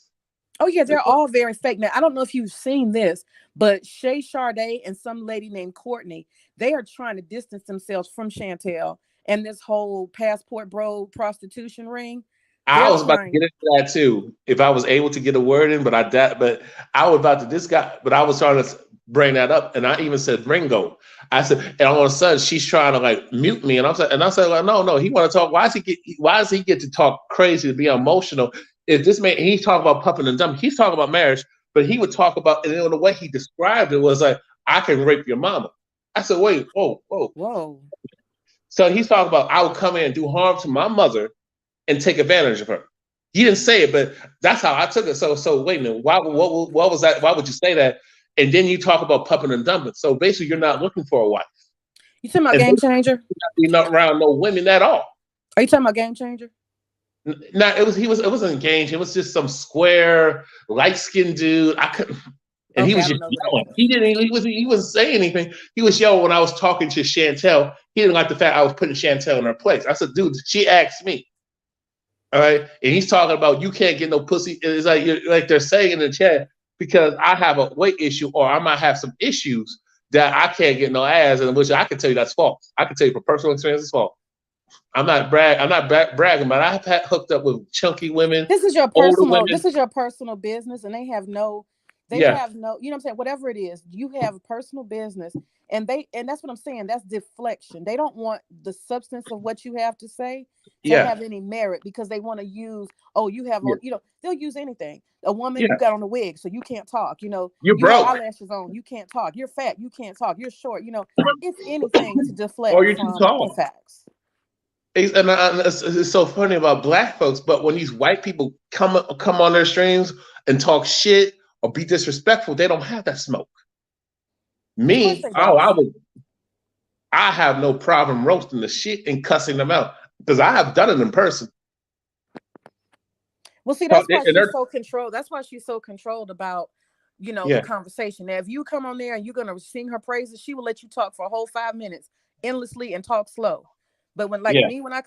Oh, yeah, they're all very fake. Now, I don't know if you've seen this, but Shay Sade and some lady named Courtney, they are trying to distance themselves from Chantel and this whole passport bro prostitution ring. I was about to get into that too, if I was able to get a word in, but I was about to but I was trying to bring that up, and I even said Ringo. I said, and all of a sudden she's trying to like mute me, and I said, like, no, he want to talk. Why does he get to talk crazy, to be emotional? If this man, he's talking about pumping and dumping, he's talking about marriage, but he would talk about, and the way he described it was like, I can rape your mama. I said, wait, whoa. So he's talking about, I would come in and do harm to my mother and take advantage of her. He didn't say it, but that's how I took it. So wait a minute, what was that? Why would you say that? And then you talk about pumping and dumping. So basically, you're not looking for a wife. You talking about Game Changer? You're not around no women at all. Are you talking about Game Changer? No, it wasn't engaged. It was just some square, light-skinned dude. I couldn't, and he was just yelling. He wasn't saying anything. He was yelling when I was talking to Chantel. He didn't like the fact I was putting Chantel in her place. I said, dude, she asked me. All right, and he's talking about you can't get no pussy. It's like they're saying in the chat, because I have a weight issue, or I might have some issues that I can't get no ass, and which I can tell you that's false. I can tell you from personal experience it's false. I'm not bragging, but I've hooked up with chunky women. This is your personal business, and they have no, you know what I'm saying? Whatever it is, you have a personal business, and that's what I'm saying. That's deflection. They don't want the substance of what you have to say to have any merit, because they want to use, they'll use anything. A woman, you got on a wig, so you can't talk. You're broke. Have eyelashes on, you can't talk. You're fat, you can't talk. You're short. It's anything to deflect or you're too tall. Facts. And it's so funny about black folks, but when these white people come on their streams and talk shit or be disrespectful, they don't have that smoke. Me, I have no problem roasting the shit and cussing them out, because I have done it in person. Well, see, that's why she's so controlled. That's why she's so controlled about, the conversation. Now, if you come on there and you're gonna sing her praises, she will let you talk for a whole 5 minutes endlessly and talk slow. But when I've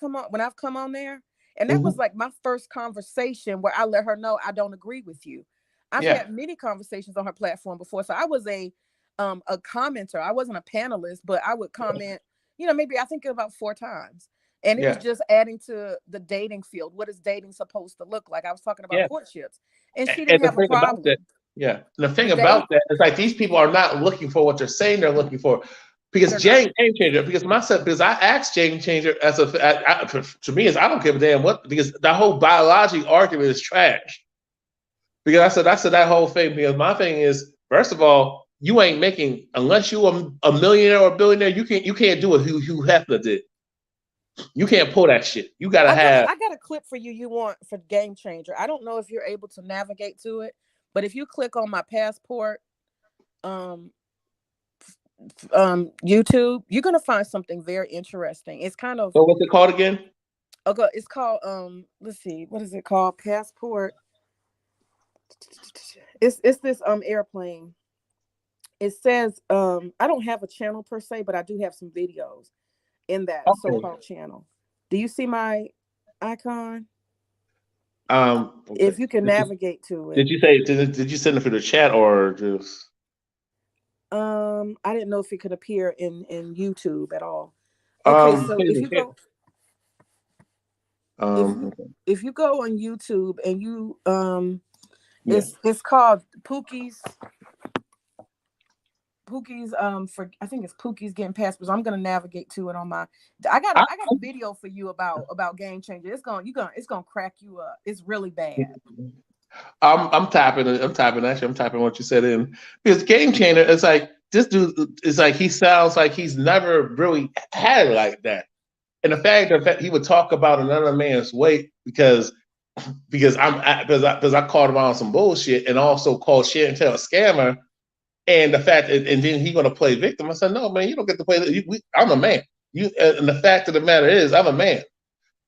come on there, and that was like my first conversation where I let her know I don't agree with you. I've had many conversations on her platform before, so I was a commenter. I wasn't a panelist, but I would comment. Maybe I think about 4 times. And it was just adding to the dating field. What is dating supposed to look like? I was talking about courtships, and she didn't have a problem. And the thing about that is, like, these people are not looking for what they're saying they're looking for. Because Game Changer, because I asked Game Changer to me, I don't give a damn what, because the whole biology argument is trash. Because I said that whole thing, because my thing is, first of all, you ain't making, unless you are a millionaire or a billionaire, you can't do what Hugh Hefner did. You can't pull that shit. You gotta have. I got a clip for you. You want for Game Changer. I don't know if you're able to navigate to it, but if you click on my passport, YouTube, you're gonna find something very interesting. It's kind of. So what's it called again? Okay, it's called let's see, what is it called? Passport. It's this airplane. It says I don't have a channel per se, but I do have some videos in that so-called channel. Do you see my icon? Okay. If you can navigate to it. Did you say did you send it through the chat or just? I didn't know if it could appear in YouTube at all. Okay, so if you go. If you go on YouTube and you it's called Pookie's for I think it's Pookie's Getting Passports. I'm gonna navigate to it on my I got a video for you about Game Changer. It's gonna crack you up. It's really bad. I'm typing actually. I'm typing what you said in because Game Changer. It's like this dude is like he sounds like he's never really had it like that. And the fact that he would talk about another man's weight because I called him out on some bullshit and also called Chantel a scammer, and the fact that, and then he gonna play victim. I said, no, man, you don't get to play. I'm a man. And the fact of the matter is, I'm a man.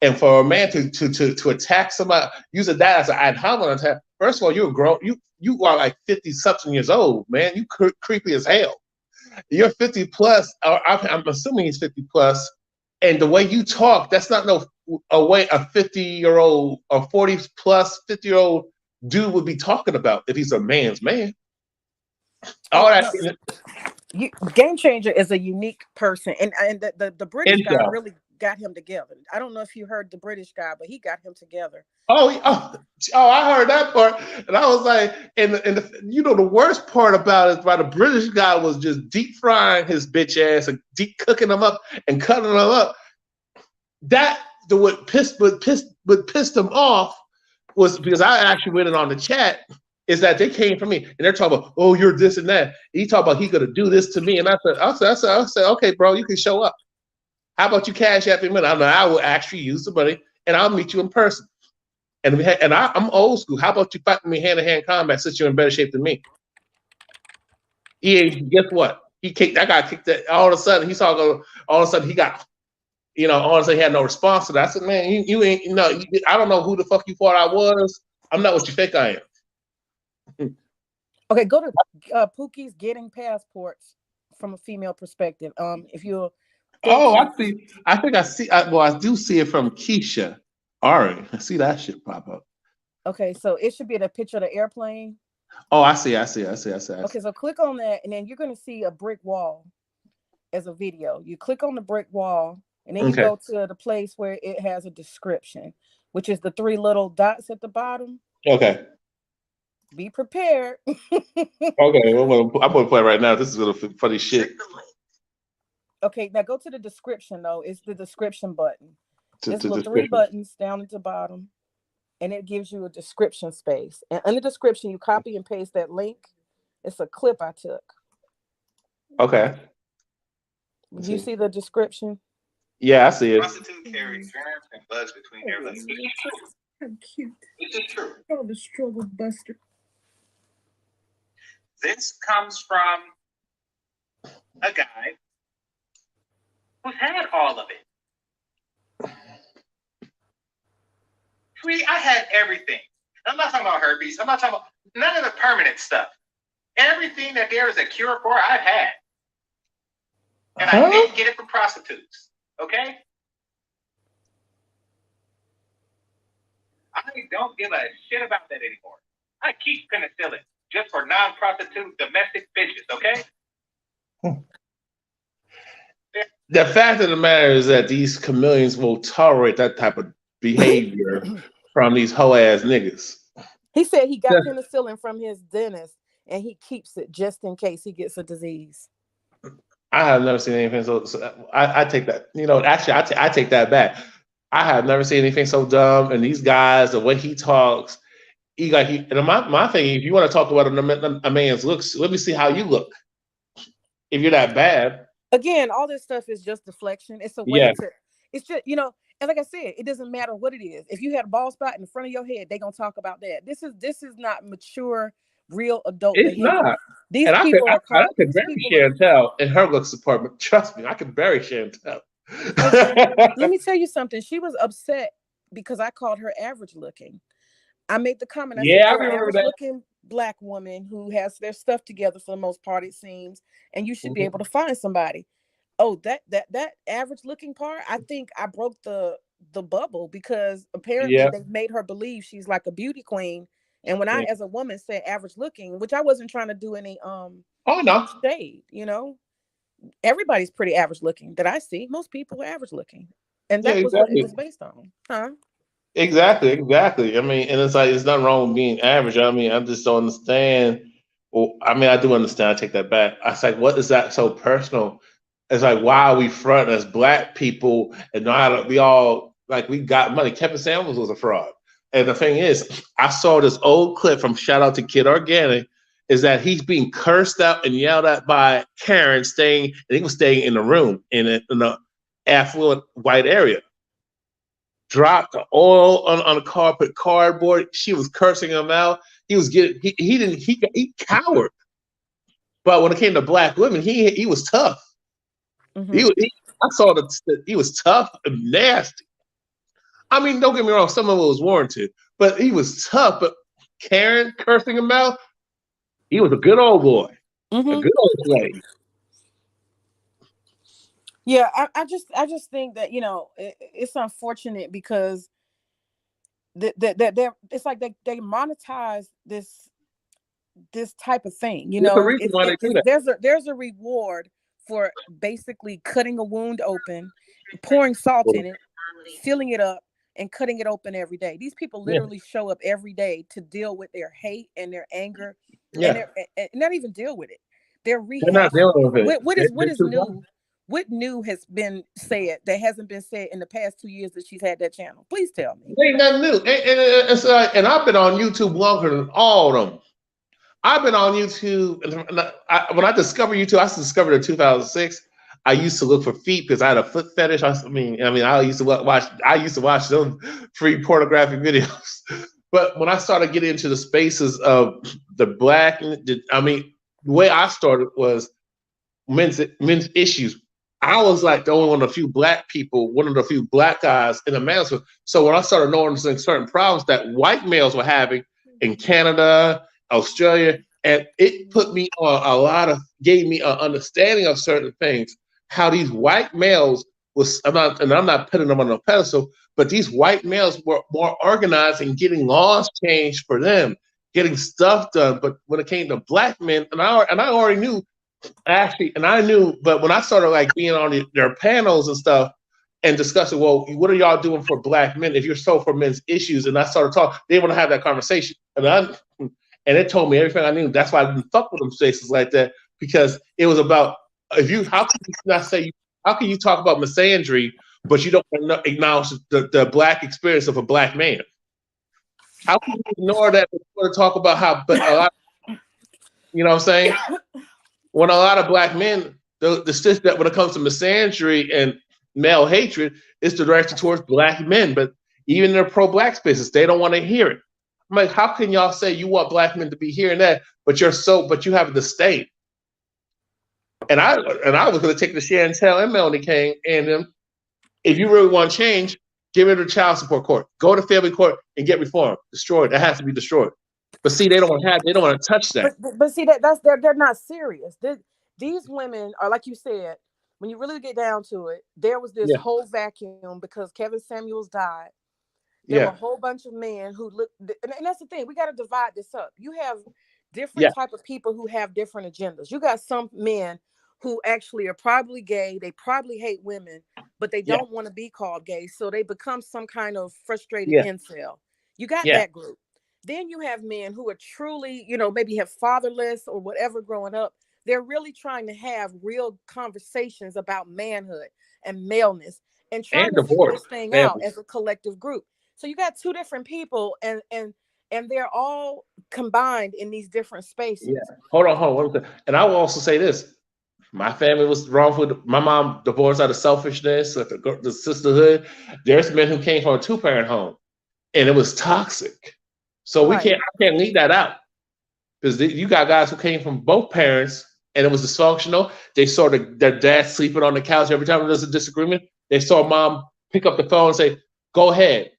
And for a man to attack somebody, using that as an ad hominem attack. First of all, you're grown. You are like 50-something years old, man. You creepy as hell. You're 50 plus. Or I'm assuming he's 50 plus. And the way you talk, that's not a way a 50-year-old or 40 plus 50-year-old dude would be talking about if he's a man's man. All that. Game Changer is a unique person, and the British guy really got him together. I don't know if you heard the British guy, but he got him together. Oh, I heard that part, and I was like, and the worst part about it, the British guy was just deep frying his bitch ass and deep cooking them up and cutting them up. What pissed them off was because I actually went in on the chat. Is that they came from me and they're talking about, oh, you're this and that. And he talked about he gonna do this to me, and I said, okay, bro, you can show up. How about you cash app me? I will actually use the money, and I'll meet you in person. And I'm old school. How about you fight me hand-to-hand combat since you're in better shape than me? Guess what? I got kicked. All of a sudden, he got, all of a sudden he had no response to that. I said, man, you ain't, I don't know who the fuck you thought I was. I'm not what you think I am. Okay, go to Pookie's Getting Passports from a female perspective. If you're I see. I think I see. I do see it from Keisha. Ari, I see that shit pop up. Okay, so it should be the picture of the airplane. Oh, I see. Okay, so click on that, and then you're going to see a brick wall as a video. You click on the brick wall, and then you go to the place where it has a description, which is the 3 little dots at the bottom. Okay. Be prepared. Okay, I'm gonna play right now. This is gonna funny shit. Okay, now go to the description though. It's the description button. There's little 3 buttons down at the bottom, and it gives you a description space. And in the description, you copy and paste that link. It's a clip I took. Okay. Do you see the description? Yeah, I see it. Prostitute carries germs and bugs between their legs. How cute. This is true. Oh, the struggle buster. This comes from a guy who's had all of it. Sweetie, I had everything. I'm not talking about herpes. I'm not talking about none of the permanent stuff. Everything that there is a cure for, I've had. And I didn't get it from prostitutes. Okay? I don't give a shit about that anymore. I keep penicillin just for non-prostitute domestic bitches, okay? The fact of the matter is that these chameleons will tolerate that type of behavior from these hoe-ass niggas. He said he got penicillin from his dentist, and he keeps it just in case he gets a disease. I have never seen anything so I take that. Actually, I take that back. I have never seen anything so dumb. And these guys, the way he talks, and my thing, if you want to talk about a man's looks, let me see how you look. If you're that bad. Again, all this stuff is just deflection. It's a way It's just, you know, and like I said, it doesn't matter what it is. If you had a bald spot in the front of your head, they're gonna talk about that. This is not mature, real adult It's behavior. not. These And people are I called. could bury Chantel in her looks department. Trust me, I can bury Chantel. Let me tell you something. She was upset because I called her average looking. I made the comment. I said, you're an average looking Black woman who has their stuff together for the most part, it seems, and you should be able to find somebody. Oh, that average looking part, I think I broke the bubble, because apparently they made her believe she's like a beauty queen. And when I, as a woman, said average looking, which I wasn't trying to do any shade, you know, everybody's pretty average looking that I see. Most people are average looking, and that was what it was based on, huh? Exactly. I mean, and it's like, it's nothing wrong with being average. I mean, I just don't understand. Well, I mean, I do understand. I take that back. I was like, what is that so personal? It's like, why are we front as Black people and not we all like we got money? Kevin Samuels was a fraud. And the thing is, I saw this old clip from shout out to Kid Organic, is that he's being cursed out and yelled at by Karen and he was staying in the room in an affluent white area. Dropped the oil on the carpet, cardboard. She was cursing him out. He was he cowered. But when it came to Black women, he was tough. I saw that he was tough and nasty. I mean, don't get me wrong, some of it was warranted, but he was tough. But Karen cursing him out, he was a good old boy, a good old slave. Yeah, I just think that, you know, it's unfortunate because it's like they monetize this type of thing. You know, there's a reward for basically cutting a wound open, pouring salt in it, filling it up, and cutting it open every day. These people literally show up every day to deal with their hate and their anger, and not even deal with it. They're not dealing with it. What is new? What new has been said that hasn't been said in the past 2 years that she's had that channel? Please tell me. Ain't nothing new. And I've been on YouTube longer than all of them. I've been on YouTube, and when I discovered YouTube, I discovered in 2006. I used to look for feet because I had a foot fetish. I used to watch them free pornographic videos. But when I started getting into the spaces of the Black, the way I started was men's issues. I was like the only one of the few Black people, one of the few Black guys in the Manosphere. So when I started noticing certain problems that white males were having in Canada, Australia, and it put me on gave me an understanding of certain things, how these white males I'm not putting them on a pedestal, but these white males were more organized in getting laws changed for them, getting stuff done. But when it came to Black men, and I already knew, but when I started like being on their panels and stuff and discussing, well, what are y'all doing for Black men if you're so for men's issues? And I started talking, they want to have that conversation. And it told me everything I knew. That's why I didn't fuck with them spaces like that, because it was about how can you talk about misandry, but you don't acknowledge the Black experience of a Black man? How can you ignore that before to talk about how, but a lot, you know what I'm saying? When a lot of Black men, that when it comes to misandry and male hatred, it's directed towards Black men, but even in their pro-Black spaces, they don't want to hear it. I'm like, how can y'all say you want Black men to be hearing that, but you have a disdain? And I was going to take the Chantel and Melanie King and them. If you really want change, give it to child support court, go to family court and get reform. Destroyed. That has to be destroyed. But see, they don't want to touch that. But see, they're not serious. These women are, like you said, when you really get down to it, there was this whole vacuum because Kevin Samuels died. There were a whole bunch of men who looked, and that's the thing. We got to divide this up. You have different type of people who have different agendas. You got some men who actually are probably gay. They probably hate women, but they don't want to be called gay, so they become some kind of frustrated incel. You got that group. Then you have men who are truly, you know, maybe have fatherless or whatever growing up. They're really trying to have real conversations about manhood and maleness and trying to figure this thing out as a collective group. So you got two different people, and they're all combined in these different spaces. Yeah. Hold on. And I will also say this: My family was wrong with my mom divorced out of selfishness, like the sisterhood. There's men who came from a 2-parent home, and it was toxic. So I can't leave that out, because you got guys who came from both parents, and it was dysfunctional. They saw their dad sleeping on the couch every time there was a disagreement. They saw mom pick up the phone and say, "Go ahead."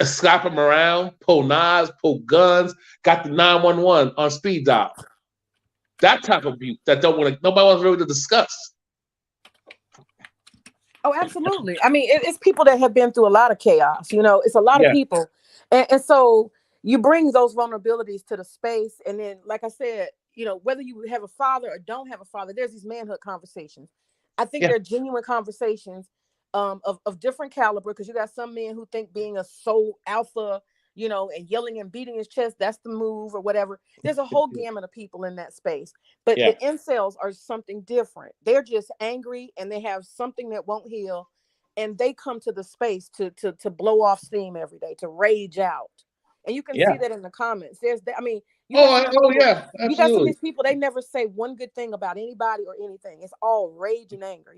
Slap them around, pull knives, pull guns, got the 911 on speed dial. That type of abuse that nobody wants really to discuss. Oh, absolutely. I mean, it's people that have been through a lot of chaos. It's a lot of people, and so you bring those vulnerabilities to the space, and then, like I said, whether you have a father or don't have a father, there's these manhood conversations. I think they're genuine conversations. Of different caliber, because you got some men who think being a soul alpha, and yelling and beating his chest, that's the move or whatever. There's a whole gamut of people in that space. But the incels are something different. They're just angry and they have something that won't heal. And they come to the space to blow off steam every day, to rage out. And you can see that in the comments. You got some of these people, they never say one good thing about anybody or anything. It's all rage and anger,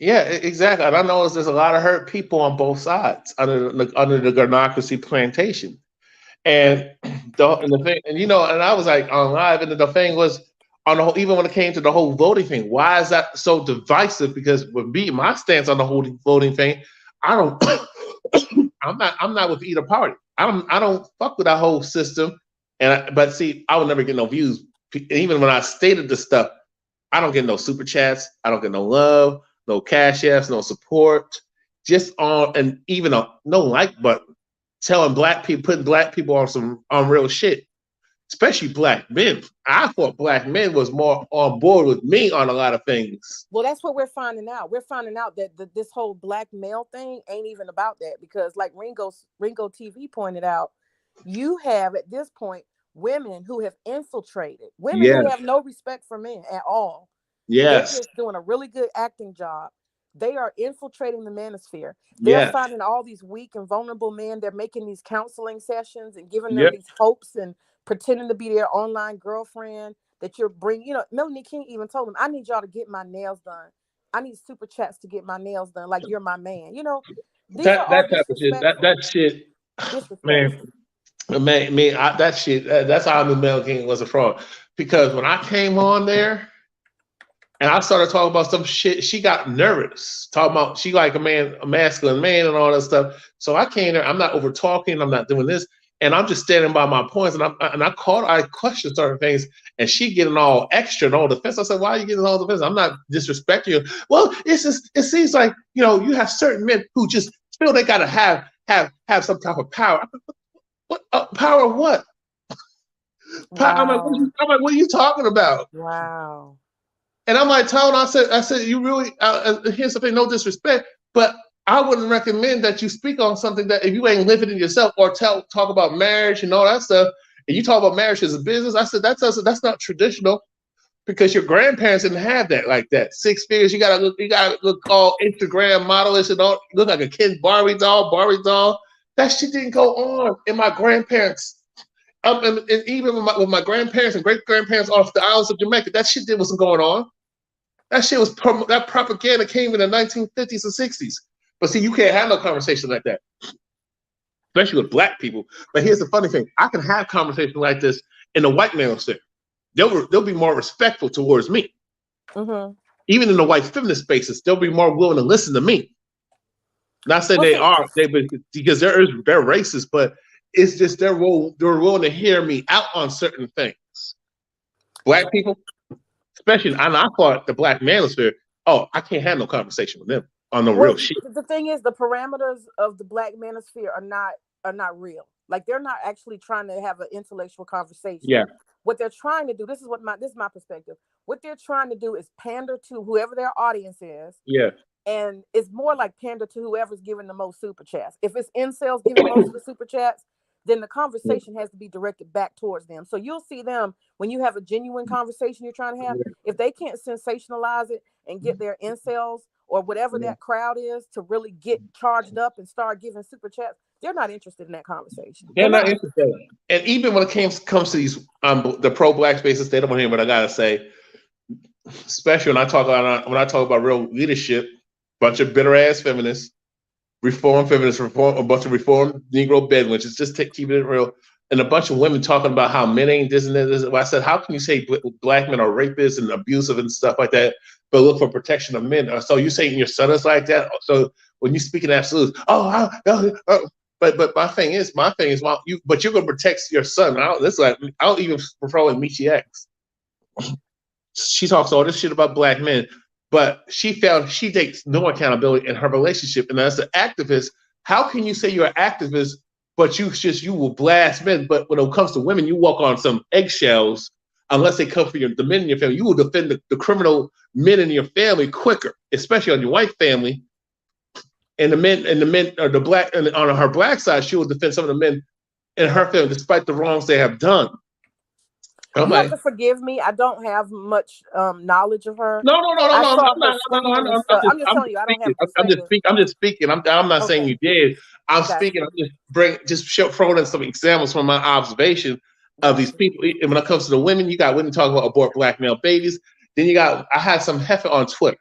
Yeah, exactly. And I know there's a lot of hurt people on both sides under the Garnocracy plantation. And the thing, and I was like on live, and the thing was on the whole, even when it came to the whole voting thing, why is that so divisive? Because with me, my stance on the whole voting thing, I'm not with either party. I don't fuck with that whole system. But see, I would never get no views. Even when I stated this stuff, I don't get no super chats. I don't get no love. No cash apps, no support, just and even no like button, telling black people, putting black people on real shit, especially black men. I thought black men was more on board with me on a lot of things. Well, that's what we're finding out. We're finding out that this whole black male thing ain't even about that, because like Ringo TV pointed out, you have at this point women who have infiltrated, women who have no respect for men at all. Yes. They're just doing a really good acting job. They are infiltrating the manosphere. They're finding all these weak and vulnerable men. They're making these counseling sessions and giving them these hopes and pretending to be their online girlfriend that you're bringing. Melanie King even told them, I need y'all to get my nails done. I need super chats to get my nails done. Like, you're my man. That type of shit. That shit, man. That shit. That's how I knew Mel King was a fraud. Because when I came on there, and I started talking about some shit, she got nervous. Talking about she like a masculine man and all that stuff. So I came there, I'm not over talking, I'm not doing this, and I'm just standing by my points. And I questioned certain things, and she getting all extra and all defense. I said, why are you getting all defense? I'm not disrespecting you. Well, it seems like you have certain men who just feel they gotta have some type of power. What power? What? Wow. I'm like, what are you talking about? Wow. And I'm like, Tone, I said, you really, here's something, no disrespect, but I wouldn't recommend that you speak on something that if you ain't living it yourself, or talk about marriage and all that stuff, and you talk about marriage as a business. I said, that's not traditional, because your grandparents didn't have that like that. 6 figures, you gotta look all Instagram modelish and all, look like a Ken Barbie doll. That shit didn't go on in my grandparents. And even with my grandparents and great grandparents off the islands of Jamaica, that shit wasn't going on. That shit was that propaganda came in the 1950s and 60s. But see, you can't have no conversation like that, especially with black people. But here's the funny thing: I can have conversations like this in the white manosphere. They'll be more respectful towards me. Mm-hmm. Even in the white feminist spaces, they'll be more willing to listen to me. Not saying because they're racist, but it's just they're willing to hear me out on certain things. Black people. Especially, and I thought the black manosphere, I can't have no conversation with them on the real shit. The thing is, the parameters of the black manosphere are not real. Like, they're not actually trying to have an intellectual conversation. Yeah. What they're trying to do, this is my perspective. What they're trying to do is pander to whoever their audience is. Yeah. And it's more like pander to whoever's giving the most super chats. If it's incels giving most of the super chats, then the conversation has to be directed back towards them. So you'll see them when you have a genuine conversation you're trying to have. If they can't sensationalize it and get their incels or whatever that crowd is to really get charged up and start giving super chats, they're not interested in that conversation. They're not interested. And even when it comes to these the pro-black spaces, they don't want to hear what I gotta say. especially when I talk about real leadership, bunch of bitter ass feminists, reform feminists, a bunch of reformed Negro bedwinches, just keeping it real, and a bunch of women talking about how men ain't this and this. I said, how can you say black men are rapists and abusive and stuff like that, but look for protection of men? So you saying your son is like that? So when you speak in absolutes, but my thing is, well, but you're gonna protect your son. I don't even prefer like Michi X. She talks all this shit about black men, but she takes no accountability in her relationship. And as an activist, how can you say you're an activist, but you will blast men? But when it comes to women, you walk on some eggshells unless they come for the men in your family. You will defend the criminal men in your family quicker, especially on your white family. And the men or the black, and on her black side, she will defend some of the men in her family despite the wrongs they have done. You have to forgive me. I don't have much knowledge of her. No. I'm just telling you, I don't have. I'm just speaking. I'm not saying you did. I'm speaking. I'm just throwing in some examples from my observation of these people. And when it comes to the women, you got women talking about abort black male babies. Then I had some heifer on Twitter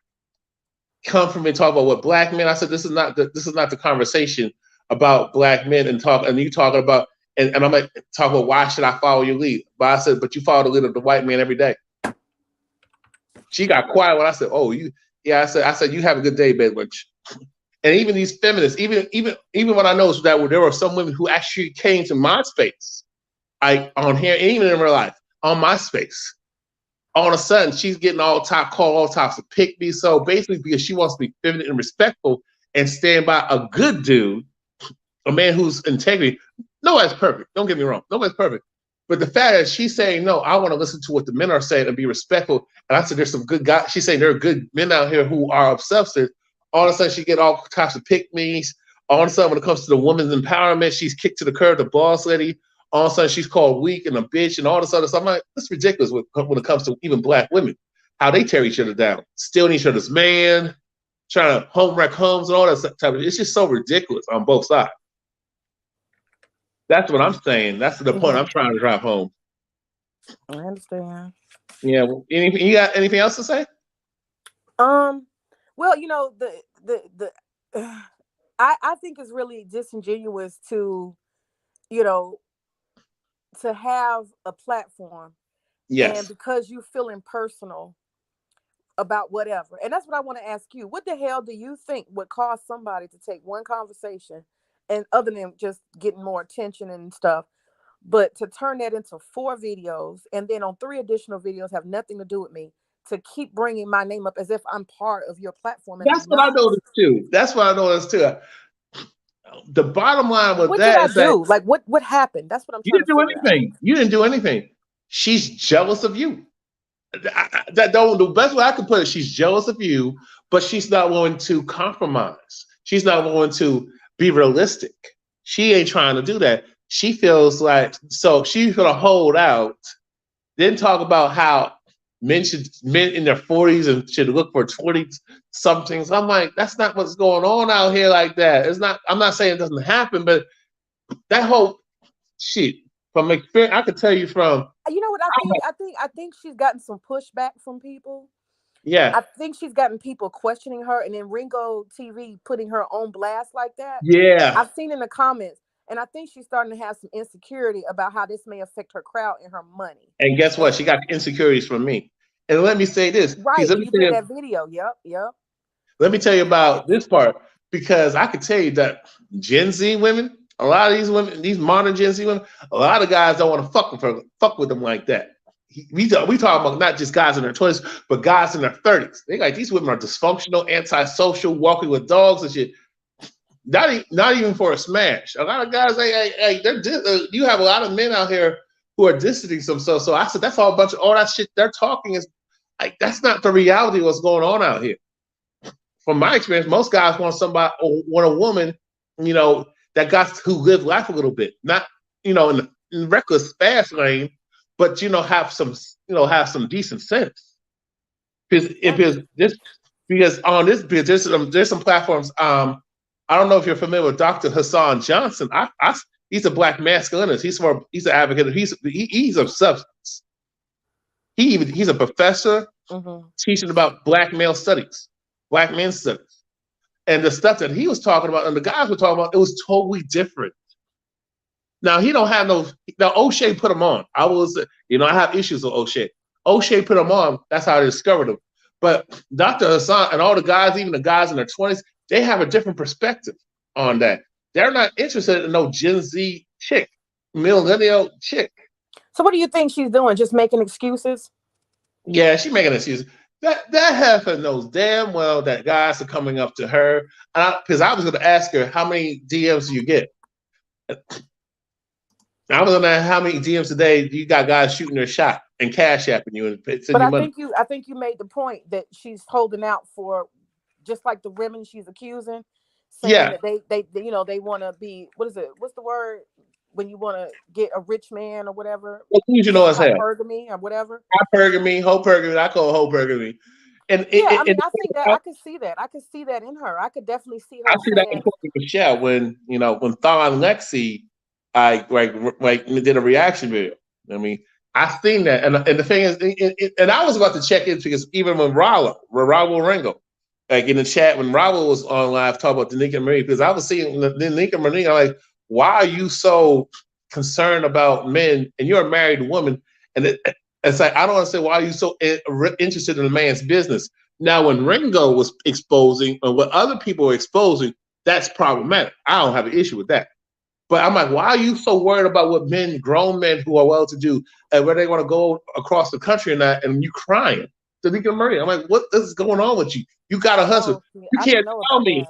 come from me talk about what black men. I said this is not the conversation about black men and you talking about. And I'm like, talk about why should I follow your lead? But I said, but you follow the lead of the white man every day. She got quiet when I said, oh, you, yeah. I said, you have a good day, Bedwitch. And even these feminists, even when I know that there were some women who actually came to my space, on here, even in real life, on my space. All of a sudden, she's getting all types of pick me. So basically, because she wants to be feminine and respectful and stand by a good dude, a man who's integrity. Nobody's perfect. Don't get me wrong. Nobody's perfect. But the fact is, she's saying, no, I want to listen to what the men are saying and be respectful. And I said, there's some good guys. She's saying there are good men out here who are of substance. All of a sudden, she get all types of pick-me's. All of a sudden, when it comes to the women's empowerment, she's kicked to the curb, the boss lady. All of a sudden, she's called weak and a bitch and all this other stuff. I'm like, that's ridiculous when it comes to even black women, how they tear each other down, stealing each other's man, trying to home wreck homes and all that type of. It's just so ridiculous on both sides. That's what I'm saying. That's the point I'm trying to drive home. I understand. Yeah. You got anything else to say? Well, I think it's really disingenuous to, to have a platform. Yes. And because you feel impersonal about whatever. And that's what I want to ask you. What the hell do you think would cause somebody to take one conversation and other than just getting more attention and stuff, but to turn that into 4 videos and then on 3 additional videos have nothing to do with me, to keep bringing my name up as if I'm part of your platform? That's what I noticed too. The bottom line with what that is that, like what happened? That's what I'm trying to figure out. You didn't do anything. She's jealous of you. The best way I can put it, she's jealous of you, but she's not willing to compromise. She's not willing to be realistic. She ain't trying to do that. She feels like, so she's gonna hold out, then talk about how men in their 40s and should look for 20-somethings. I'm like, that's not what's going on out here like that. It's not. I'm not saying it doesn't happen, but that whole shit from experience, I could tell you from. You know what I think she's gotten some pushback from people. Yeah. I think she's gotten people questioning her, and then Ringo TV putting her on blast like that. Yeah. I've seen in the comments, and I think she's starting to have some insecurity about how this may affect her crowd and her money. And guess what? She got insecurities from me. And let me say this. Right. You did that video. Yep. Let me tell you about this part, because I could tell you that Gen Z women, a lot of these women, these modern Gen Z women, a lot of guys don't want to fuck with them like that. We talk about not just guys in their 20s, but guys in their 30s. They like, these women are dysfunctional, antisocial, walking with dogs and shit. Not even for a smash. A lot of guys, you have a lot of men out here who are distancing themselves. So I said, that's all that shit they're talking is like, that's not the reality of what's going on out here. From my experience, most guys want a woman, who live life a little bit, not, in the reckless fast lane, but have some decent sense. Because there's some platforms. I don't know if you're familiar with Dr. Hassan Johnson. He's a black masculinist. He's an advocate. He's of substance. He's a professor teaching about black men's studies. And the stuff that he was talking about and the guys were talking about, it was totally different. Now he don't have no. Now O'Shea put him on. I have issues with O'Shea. O'Shea put him on. That's how I discovered him. But Dr. Hassan and all the guys, even the guys in their 20s, they have a different perspective on that. They're not interested in no Gen Z chick, millennial chick. So what do you think she's doing? Just making excuses? Yeah, she's making excuses. That heifer knows damn well that guys are coming up to her. Because I was going to ask her, how many DMs do you get? I was going to ask how many DMs today do you got guys shooting their shot and cash apping you and sending but you money. I think you made the point that she's holding out for just like the women she's accusing, saying that they want to be, what is it? What's the word when you want to get a rich man or whatever? Well, you know as hell. Hypergamy or whatever. Hypergamy, hypergamy. I call it hypergamy. And I think that I could see that. I could see that in her. I could definitely see her. I see that in Michelle when Thon Lexi, did a reaction video. I mean, I seen that, and the thing is, and I was about to check in because even when Raul Ringo, like in the chat when Raul was on live talking about Danica Marie, because I was seeing Danica Marie, I'm like, why are you so concerned about men and you're a married woman? And it's like, I don't understand why are you so interested in a man's business. Now, when Ringo was exposing and what other people were exposing, that's problematic. I don't have an issue with that. But I'm like, why are you so worried about what grown men who are well-to-do, and where they want to go across the country and that, and you crying? Danica Marie, I'm like, what is going on with you? You got a husband. You can't tell me.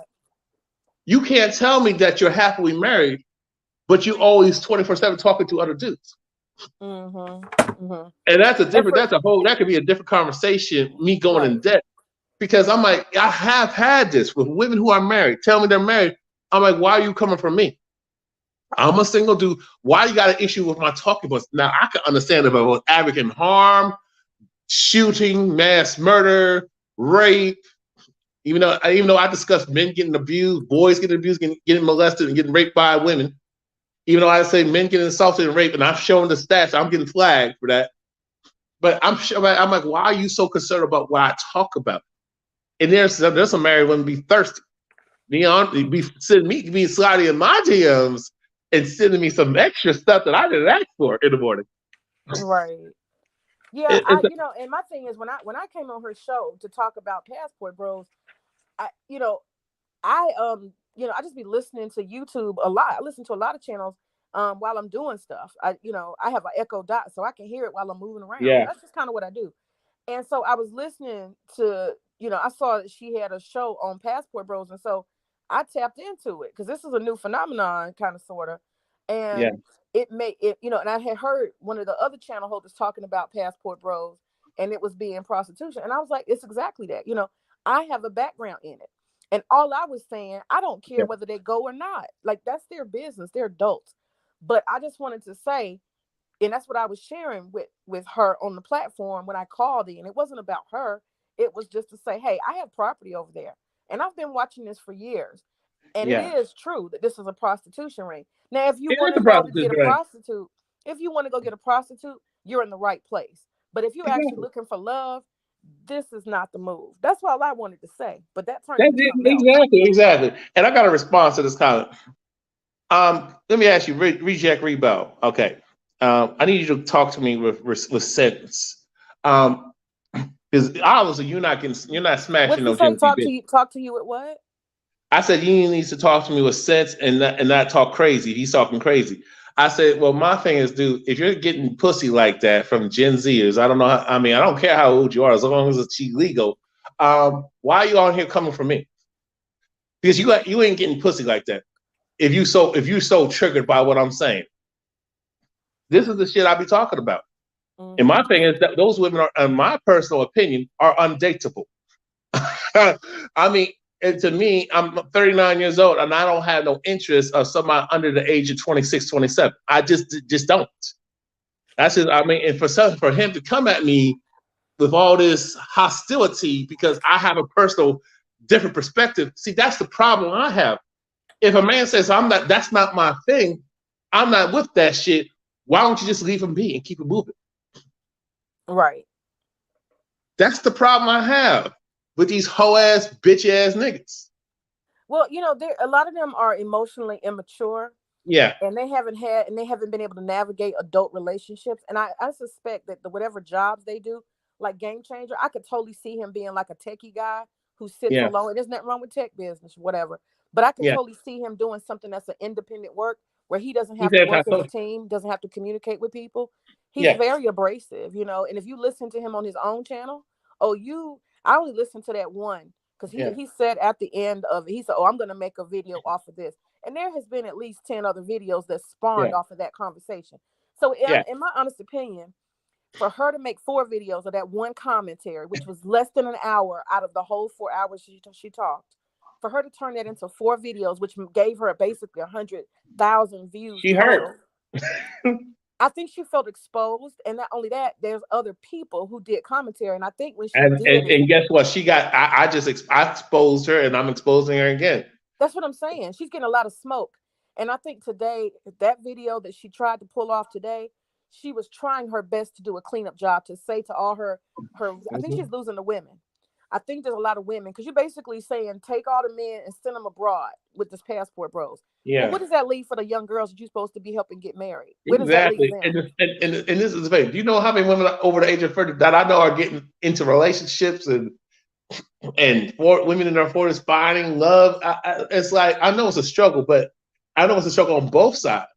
You can't tell me that you're happily married, but you always 24/7 talking to other dudes. And that's that could be a different conversation, me going in depth. Because I'm like, I have had this with women who are married. Tell me they're married. I'm like, why are you coming from me? I'm a single dude. Why you got an issue with my talking points? Now, I can understand if it was advocating harm, shooting, mass murder, rape. Even though I discussed men getting abused, boys getting abused, getting molested, and getting raped by women. Even though I say men getting assaulted and raped, and I'm showing the stats, I'm getting flagged for that. But I'm like, why are you so concerned about what I talk about? And there's some married women be thirsty. Be sliding in my DMs and sending me some extra stuff that I didn't ask for in the morning. Right. Yeah, and my thing is when I came on her show to talk about Passport Bros, I just be listening to YouTube a lot. I listen to a lot of channels while I'm doing stuff. I have an Echo Dot so I can hear it while I'm moving around. Yeah. That's just kind of what I do. And so I was listening to, I saw that she had a show on Passport Bros, and so I tapped into it because this is a new phenomenon, kind of, sort of. And it made it, and I had heard one of the other channel holders talking about Passport Bros, and it was being prostitution. And I was like, it's exactly that. I have a background in it. And all I was saying, I don't care whether they go or not. Like, that's their business. They're adults. But I just wanted to say, and that's what I was sharing with her on the platform when I called in. It wasn't about her. It was just to say, hey, I have property over there. And I've been watching this for years. And it is true that this is a prostitution ring. Now, if you want to go get a prostitute, you're in the right place. But if you're actually looking for love, this is not the move. That's all I wanted to say. But that turned exactly. And I got a response to this comment. Let me ask you, Reject Rebel. Okay. I need you to talk to me with sentence. Because obviously you're not smashing no Gen Z. Talk to you with what? I said you need to talk to me with sense and not talk crazy. He's talking crazy. I said, well, my thing is, dude, if you're getting pussy like that from Gen Zers, I don't know. I don't care how old you are, as long as it's legal. Why are you on here coming for me? Because you ain't getting pussy like that. If you so triggered by what I'm saying, this is the shit I be talking about. Mm-hmm. And my thing is that those women are, in my personal opinion, are undateable. I mean. And to me, I'm 39 years old, and I don't have no interest of somebody under the age of 26, 27. I just don't. That's just, and for him to come at me with all this hostility because I have a personal different perspective. See, that's the problem I have. If a man says that's not my thing, I'm not with that shit. Why don't you just leave him be and keep it moving? Right. That's the problem I have with these hoe ass, bitch ass niggas. Well, you know, a lot of them are emotionally immature. Yeah. And they haven't been able to navigate adult relationships. And I suspect that whatever jobs they do, like Game Changer, I could totally see him being like a techie guy who sits alone. There's nothing wrong with tech business, whatever. But I could totally see him doing something that's an independent work where he doesn't have to work as a team, doesn't have to communicate with people. He's very abrasive, you know. And if you listen to him on his own channel, I only listened to that one because he said at the end of it, he said, I'm going to make a video off of this. And there has been at least 10 other videos that spawned off of that conversation. So in my honest opinion, for her to make 4 videos of that one commentary, which was less than an hour out of the whole 4 hours she talked, for her to turn that into 4 videos, which gave her basically 100,000 views. She hurt. I think she felt exposed, and not only that, there's other people who did commentary, and I think when she and guess what? She got. I exposed her, and I'm exposing her again. That's what I'm saying. She's getting a lot of smoke, and I think today that video that she tried to pull off today, she was trying her best to do a cleanup job to say to all her. I think she's losing the women. I think there's a lot of women because you're basically saying take all the men and send them abroad with this passport bros. Yeah. Well, what does that leave for the young girls that you're supposed to be helping get married? Where exactly. And this is the thing. Do you know how many women over the age of 30 that I know are getting into relationships and women in their 40s finding love? It's like, I know it's a struggle, but I know it's a struggle on both sides.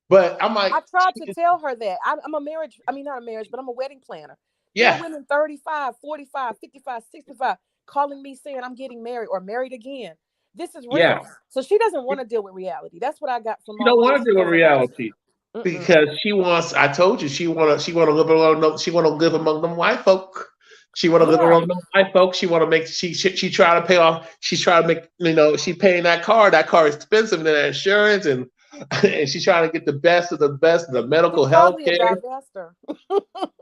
But I'm like, I tried to tell her that I'm a marriage. I mean, not a marriage, but I'm a wedding planner. Yeah. There are women 35, 45, 55, 65 calling me saying I'm getting married or married again. This is real. Yeah. So she doesn't want to deal with reality. That's what I got from. She don't want to deal with reality because she wants. I told you she want to live alone. She want to live among them white folk. She want to live among them white folk. She want to make. She try to pay off. She's trying to make. You know, she paying that car. That car is expensive and that insurance and she's trying to get the best of the medical health care.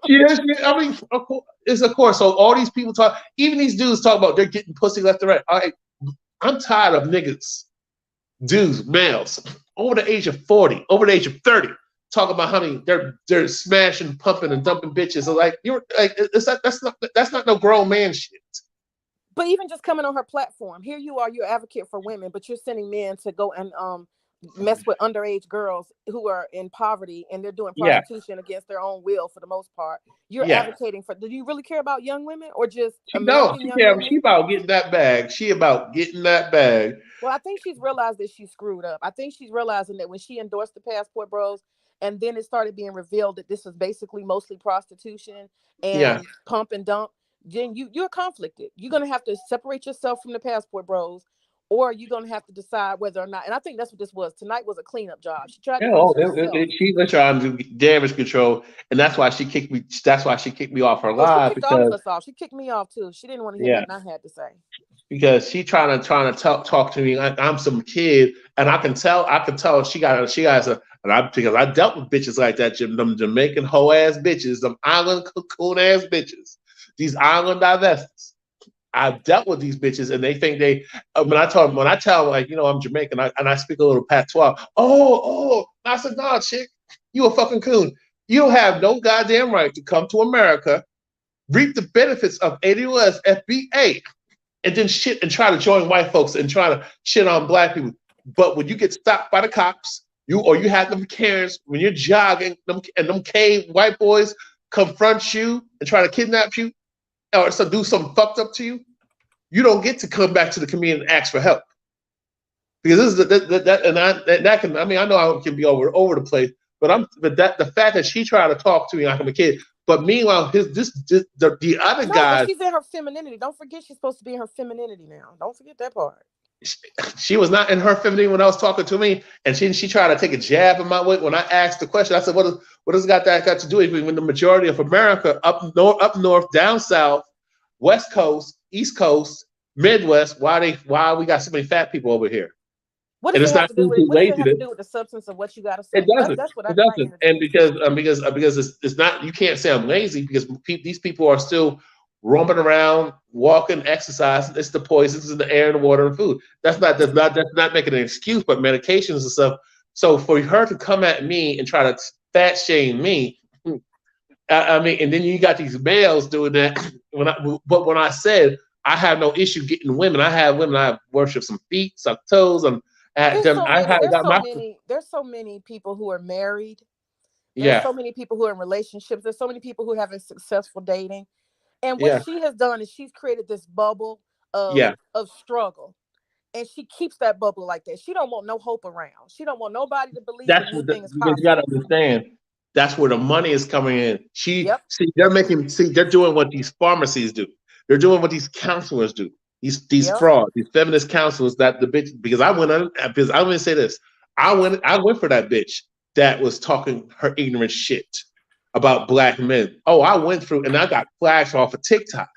Yes, I mean, of course. So all these people talk. Even these dudes talk about they're getting pussy left and right. I'm tired of niggas, dudes, males, over the age of 40, over the age of 30, talking about how many they're smashing, pumping, and dumping bitches. So like that's not no grown man shit. But even just coming on her platform, here you are, you're an advocate for women, but you're sending men to go and mess with underage girls who are in poverty and they're doing prostitution against their own will for the most part. You're advocating for. Do you really care about young women or just American young women? She about getting that bag. She about getting that bag. Well, I think she's realized that she screwed up. I think she's realizing that when she endorsed the passport bros, and then it started being revealed that this was basically mostly prostitution and pump and dump. Then you're conflicted. You're gonna have to separate yourself from the passport bros. Or you're gonna have to decide whether or not, and I think that's what this was. Tonight was a cleanup job. She tried to she was trying to do damage control, and that's why she kicked me. That's why she kicked me off her live. She kicked all of us off. She kicked me off too. She didn't want to hear nothing I had to say. Because she trying to talk to me like I'm some kid, and I can tell she has a. Because I dealt with bitches like that, them Jamaican hoe ass bitches, them island cocoon ass bitches, these island divestors. I've dealt with these bitches, and they think when I tell them like, you know, I'm Jamaican, and I speak a little patois. I said, nah, chick, you a fucking coon. You don't have no goddamn right to come to America, reap the benefits of ADOS, FBA, and then shit and try to join white folks and try to shit on black people. But when you get stopped by the cops, you have them Karens when you're jogging, them cave white boys confront you and try to kidnap you, or so do something fucked up to you, you don't get to come back to the community and ask for help. Because this is that can, I mean, I know I can be over the place, but the fact that she tried to talk to me like I'm a kid, but meanwhile the other guy, she's in her femininity. Don't forget she's supposed to be in her femininity now. Don't forget that part. She was not in her femininity when I was talking to me, and she tried to take a jab in my way when I asked the question. I said, "What does that got to do with when the majority of America up north, down south, West Coast, East Coast, Midwest, why we got so many fat people over here?" What does it have to do with the substance of what you got to say? It doesn't. That's what it doesn't. And because it's not, you can't say I'm lazy because these people are still roaming around, walking, exercising. It's the poisons in the air and the water and food. That's not making an excuse, but medications and stuff. So for her to come at me and try to fat shame me, I mean, and then you got these males doing that. But when I said I have no issue getting women, I have women. I worship some feet, some toes, and there's so many people who are married. There's so many people who are in relationships. There's so many people who are having successful dating. And what she has done is she's created this bubble of struggle. And she keeps that bubble like that. She don't want no hope around. She don't want nobody to believe that anything is possible. You got to understand. That's where the money is coming in. They're doing what these pharmacies do. They're doing what these counselors do. These frauds, these feminist counselors that the bitch, because I'm going to say this. I went for that bitch that was talking her ignorant shit about black men. Oh, I went through and I got flashed off of TikTok.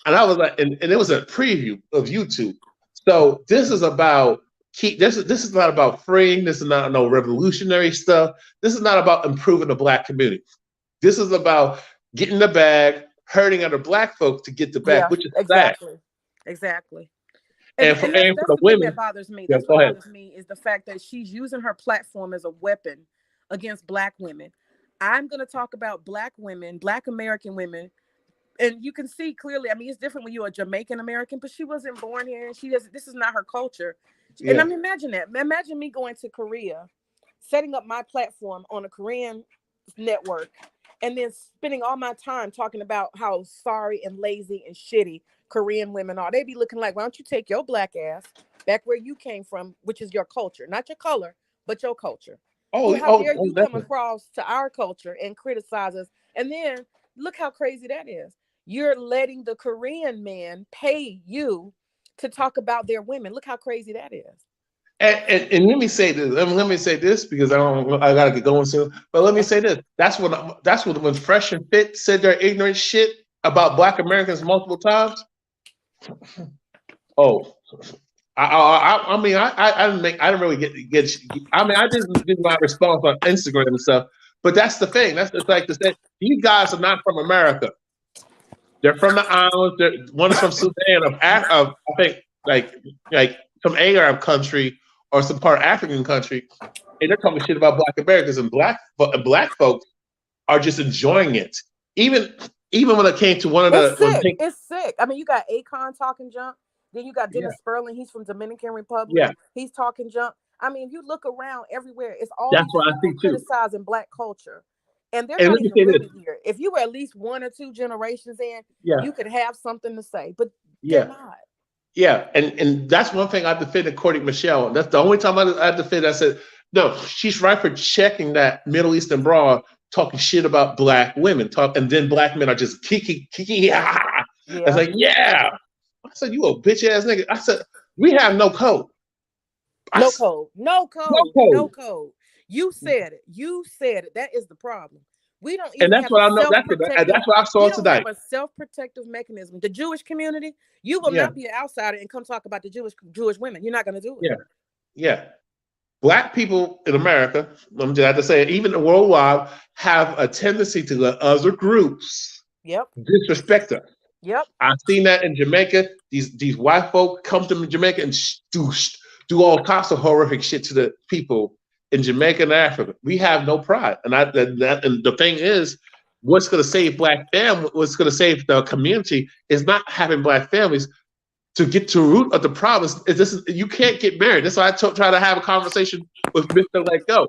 And I was like, and it was a preview of YouTube. So this is about this is not about freeing. This is not no revolutionary stuff. This is not about improving the black community. This is about getting the bag, hurting other black folks to get the bag, which is exactly. And for the women that bothers me. That's what bothers me is the fact that she's using her platform as a weapon against black women. I'm going to talk about black women, black American women. And you can see clearly, I mean, it's different when you're a Jamaican American, but she wasn't born here. And this is not her culture. Yeah. And I mean, imagine that. Imagine me going to Korea, setting up my platform on a Korean network, and then spending all my time talking about how sorry and lazy and shitty Korean women are. They'd be looking like, why don't you take your black ass back where you came from, which is your culture, not your color, but your culture. How dare you come across to our culture and criticize us? And then look how crazy that is. You're letting the Korean men pay you to talk about their women. Look how crazy that is. And let me say this. Let me say this because I gotta get going soon. But let me say this. That's when Fresh and Fit said their ignorant shit about black Americans multiple times. Oh, I mean, I didn't really get. I mean, I didn't do my response on Instagram and stuff. But that's the thing. That's just like to say these guys are not from America. They're from the islands. One is from Sudan, I think, like some Arab country or some part of African country, and they're talking shit about black Americans, and black folks are just enjoying it. Even when it came to one of it's sick. I mean, you got Akon talking junk. Then you got Dennis Sperling. He's from Dominican Republic. Yeah, he's talking junk. I mean, if you look around everywhere, it's all criticizing black culture. And they're not even really here. If you were at least 1 or 2 generations in, you could have something to say, but they're not. Yeah, and that's one thing I defended Courtney Michelle. That's the only time I defended. I said, no, she's right for checking that Middle Eastern broad talking shit about black women. And then black men are just kiki. I was like, I said, you a bitch ass nigga. I said, we have no code. No code. You said it. That is the problem. We don't even have what I know. That's what I saw today. We don't have a self-protective mechanism. The Jewish community, you will not be an outsider and come talk about the Jewish women. You're not going to do it. Yeah. Black people in America, I'm just have to say, even worldwide, have a tendency to let other groups disrespect us. Yep. I've seen that in Jamaica. These white folk come to Jamaica and do all kinds of horrific shit to the people in Jamaica and Africa. We have no pride. And the thing is, what's going to save black families, what's going to save the community is not having black families. To get to the root of the problem you can't get married. That's why I try to have a conversation with Mr. Let Go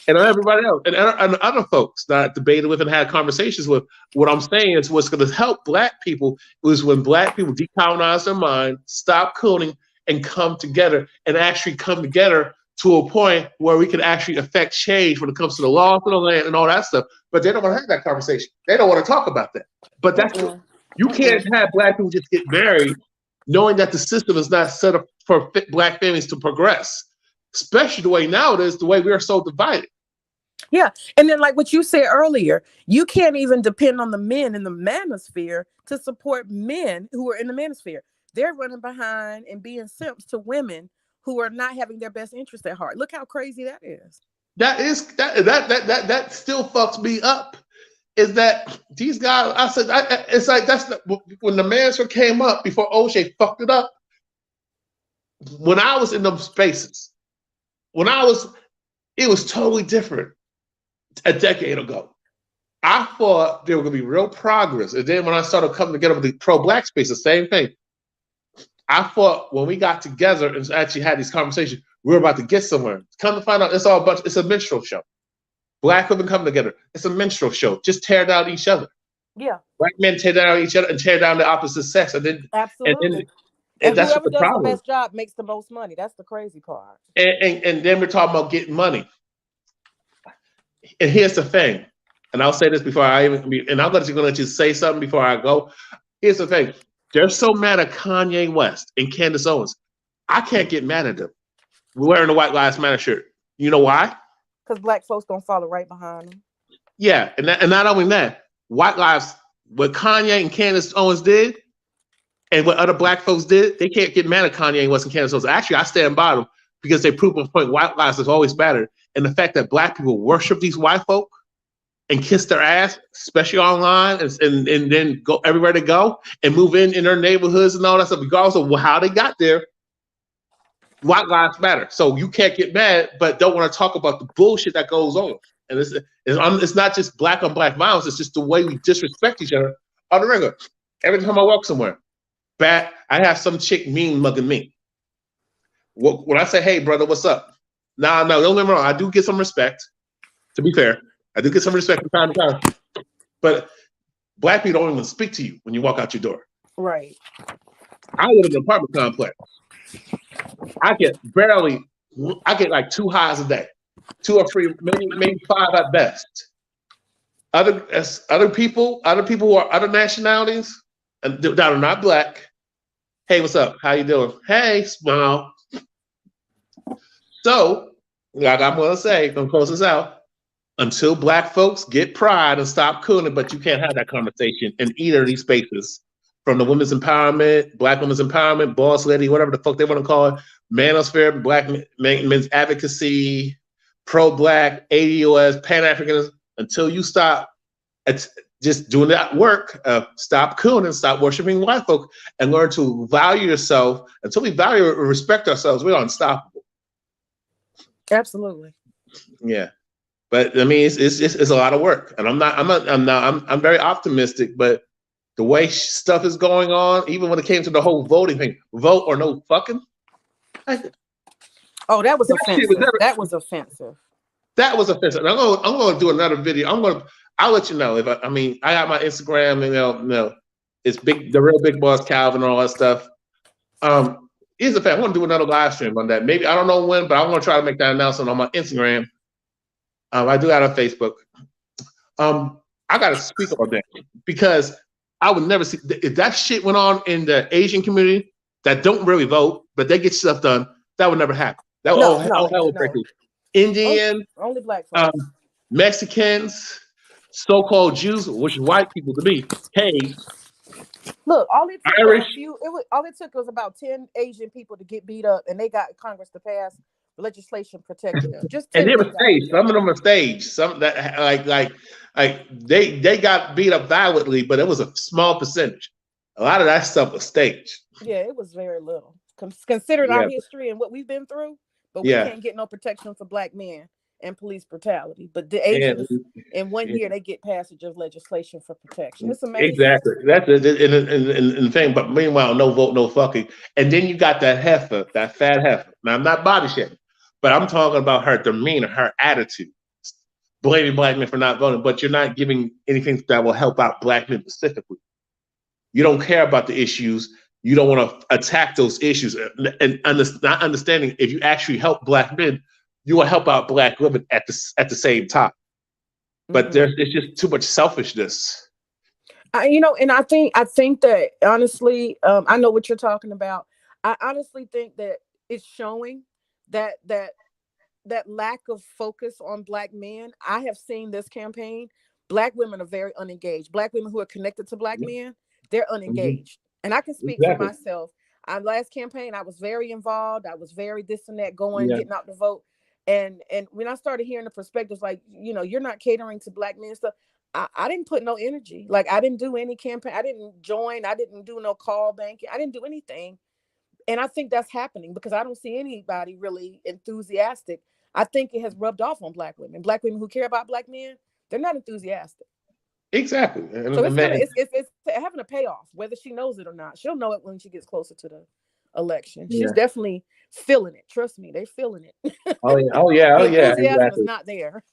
and everybody else and other folks that I debated with and had conversations with. What I'm saying is what's going to help black people is when black people decolonize their mind, stop cooning, and come together and actually come together to a point where we can actually affect change when it comes to the laws of the land and all that stuff. But they don't want to have that conversation. They don't want to talk about that. But that's you can't have black people just get married knowing that the system is not set up for black families to progress, especially the way nowadays, the way we are so divided. Yeah. And then like what you said earlier, you can't even depend on the men in the manosphere to support men who are in the manosphere. They're running behind and being simps to women who are not having their best interest at heart. Look how crazy that is. That still fucks me up. Is that these guys? I said it's like when the Manosphere came up before O'Shea fucked it up. When I was in those spaces, it was totally different a decade ago. I thought there was going to be real progress. And then when I started coming together with the pro-black space, the same thing. I thought when we got together and actually had these conversations, we were about to get somewhere. Come to find out, it's a minstrel show. Black women come together. It's a minstrel show. Just tear down each other. Yeah. Black men tear down each other and tear down the opposite sex. And then, absolutely. And that's whoever the does problem. The best job makes the most money. That's the crazy part. And then we're talking about getting money. And here's the thing. And I'll say this before I even, and I'm going to let you say something before I go. Here's the thing. They're so mad at Kanye West and Candace Owens. I can't get mad at them. We're wearing the White Lives Matter shirt. You know why? Because black folks don't follow right behind them. Yeah, and not only that, white lives, what Kanye and Candace Owens did, and what other black folks did, they can't get mad at Kanye West and Candace Owens. Actually, I stand by them because they prove a point. White lives has always mattered, and the fact that black people worship these white folk and kiss their ass, especially online, and then go everywhere they go and move in their neighborhoods and all that stuff, regardless of how they got there. White lives matter. So you can't get mad, but don't want to talk about the bullshit that goes on. And it's not just black on black violence. It's just the way we disrespect each other on the regular. Every time I walk somewhere, I have some chick mean mugging me. When I say, "Hey, brother, what's up?" No, don't get me wrong. I do get some respect. To be fair, I do get some respect from time to time. But black people don't even speak to you when you walk out your door. Right. I live in an apartment complex. I get like 2 highs a day, 2 or 3, maybe 5 at best. Other people who are other nationalities and that are not black. Hey, what's up? How you doing? Hey, smile. So, like I'm gonna say, gonna close this out. Until black folks get pride and stop cooning, but you can't have that conversation in either of these spaces. From the women's empowerment, black women's empowerment, boss lady, whatever the fuck they want to call it, Manosphere, black men's advocacy, pro-black, ADOS, Pan-Africanism, until you stop just doing that work, stop cooning, stop worshiping white folk, and learn to value yourself. Until we value and respect ourselves, we're unstoppable. Absolutely. Yeah. But I mean, it's a lot of work, and I'm very optimistic. But the way stuff is going on, even when it came to the whole voting thing, vote or no fucking. Oh, that was offensive. That was offensive. That was offensive. I'm going to do another video. I'll let you know if I got my Instagram, and it's big, the real big boss Calvin and all that stuff. Here's the fact. I'm going to do another live stream on that. Maybe I don't know when, but I'm going to try to make that announcement on my Instagram. I do that on Facebook. I got to speak on that because I would never see if that shit went on in the Asian community that don't really vote, but they get stuff done. That would never happen. That would hell would break loose. Indian, only black folks. Mexicans, so-called Jews, which is white people to me. Hey, look, all it took Irish. Was about 10 Asian people to get beat up, and they got Congress to pass legislation protecting them. And they were staged. Some of them were staged. Some that like they got beat up violently, but it was a small percentage. A lot of that stuff was staged. Yeah, it was very little considering our history and what we've been through. But we can't get no protection for black men and police brutality. But the Asians in 1 year they get passage of legislation for protection. It's amazing. Exactly. That's the thing. But meanwhile, no vote, no fucking. And then you got that heifer, that fat heifer. Now I'm not body shaming. But I'm talking about her demeanor, her attitude, blaming black men for not voting, but you're not giving anything that will help out black men specifically. You don't care about the issues. You don't want to attack those issues. And not understanding if you actually help black men, you will help out black women at the same time. But it's just too much selfishness. And I think that honestly, I know what you're talking about. I honestly think that it's showing that lack of focus on black men. I have seen this campaign. Black women are very unengaged. Black women who are connected to black men, they're unengaged. And I can speak for myself. Last campaign, I was very involved. I was very this and that getting out the vote. And when I started hearing the perspectives, like, you're not catering to black men stuff, I didn't put no energy. Like, I didn't do any campaign. I didn't join. I didn't do no call banking. I didn't do anything. And I think that's happening because I don't see anybody really enthusiastic. I think it has rubbed off on black women. Black women who care about black men, they're not enthusiastic. Exactly. So it's having a payoff, whether she knows it or not. She'll know it when she gets closer to the election. Yeah. She's definitely feeling it. Trust me, they're feeling it. Oh yeah. The enthusiasm is not there.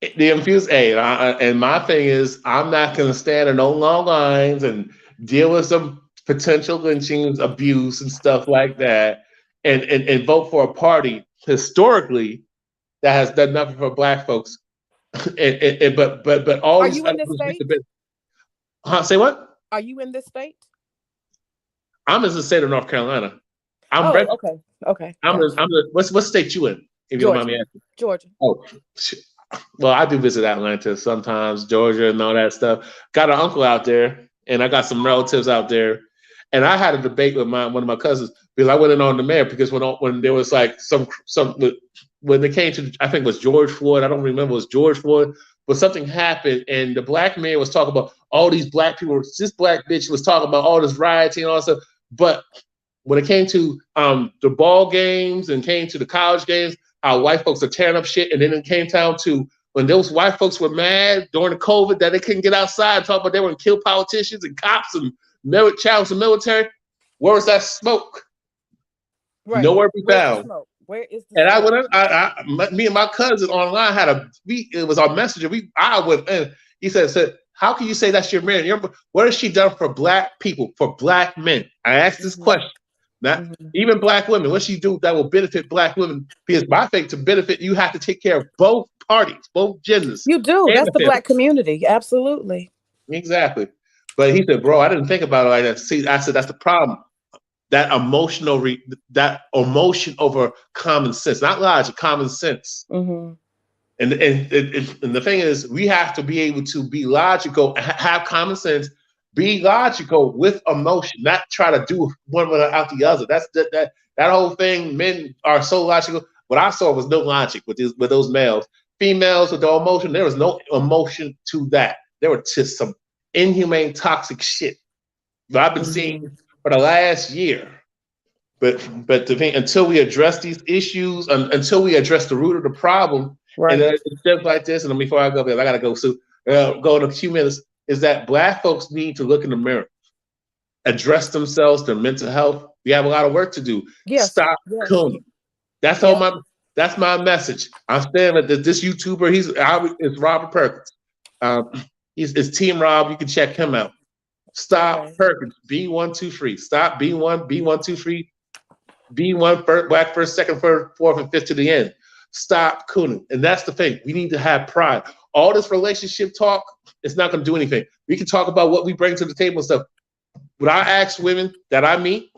The infused and my thing is, I'm not going to stand in no long lines and deal with some potential lynchings, abuse, and stuff like that, and vote for a party historically that has done nothing for Black folks. But all are these you in this state? Say what? Are you in this state? I'm in the state of North Carolina. Okay. What state you in? If you don't mind me asking. Georgia. Oh, well, I do visit Atlanta sometimes, Georgia, and all that stuff. Got an uncle out there, and I got some relatives out there. And I had a debate with one of my cousins because I went in on the mayor because when there was like some when they came to, I think it was George Floyd. I don't remember it was George Floyd, but something happened, and the Black man was talking about all these Black people. This Black bitch was talking about all this rioting and all that stuff. But when it came to the ball games and came to the college games, how white folks are tearing up shit, and then it came down to when those white folks were mad during the COVID that they couldn't get outside and talk about they were going to kill politicians and cops and challenge the military. Where was that smoke? Right. Nowhere to be found. Where is the and smoke? Me and my cousin online it was our messenger. I went in. He said, how can you say that's your man? What has she done for Black people, for Black men? I asked this question. Not even Black women. What she do that will benefit Black women? Because my thing, to benefit, you have to take care of both parties, both genders. You do. That's the Black community. Absolutely. Exactly. But he said, bro, I didn't think about it like that. See, I said, that's the problem. That emotion over common sense, not logic, common sense. Mm-hmm. And the thing is, we have to be able to be logical, have common sense, be logical with emotion, not try to do one without the other. That's that whole thing. Men are so logical. What I saw was no logic with those males. Females with no emotion, there was no emotion to that. There were just some inhumane, toxic shit that I've been seeing for the last year. But the thing, until we address these issues, until we address the root of the problem, right. And stuff like this, and before I go, because I gotta go soon, go in a few minutes, is that Black folks need to look in the mirror, address themselves, their mental health. We have a lot of work to do. Yes. Stop cooning. That's all that's my message. I'm saying that this YouTuber, it's Robert Perkins. It's Team Rob. You can check him out. Stop Perkins. B123. Stop B123. B1 Black first, second, third, fourth, and fifth to the end. Stop cooning. And that's the thing. We need to have pride. All this relationship talk, it's not going to do anything. We can talk about what we bring to the table and stuff. When I ask women that I meet,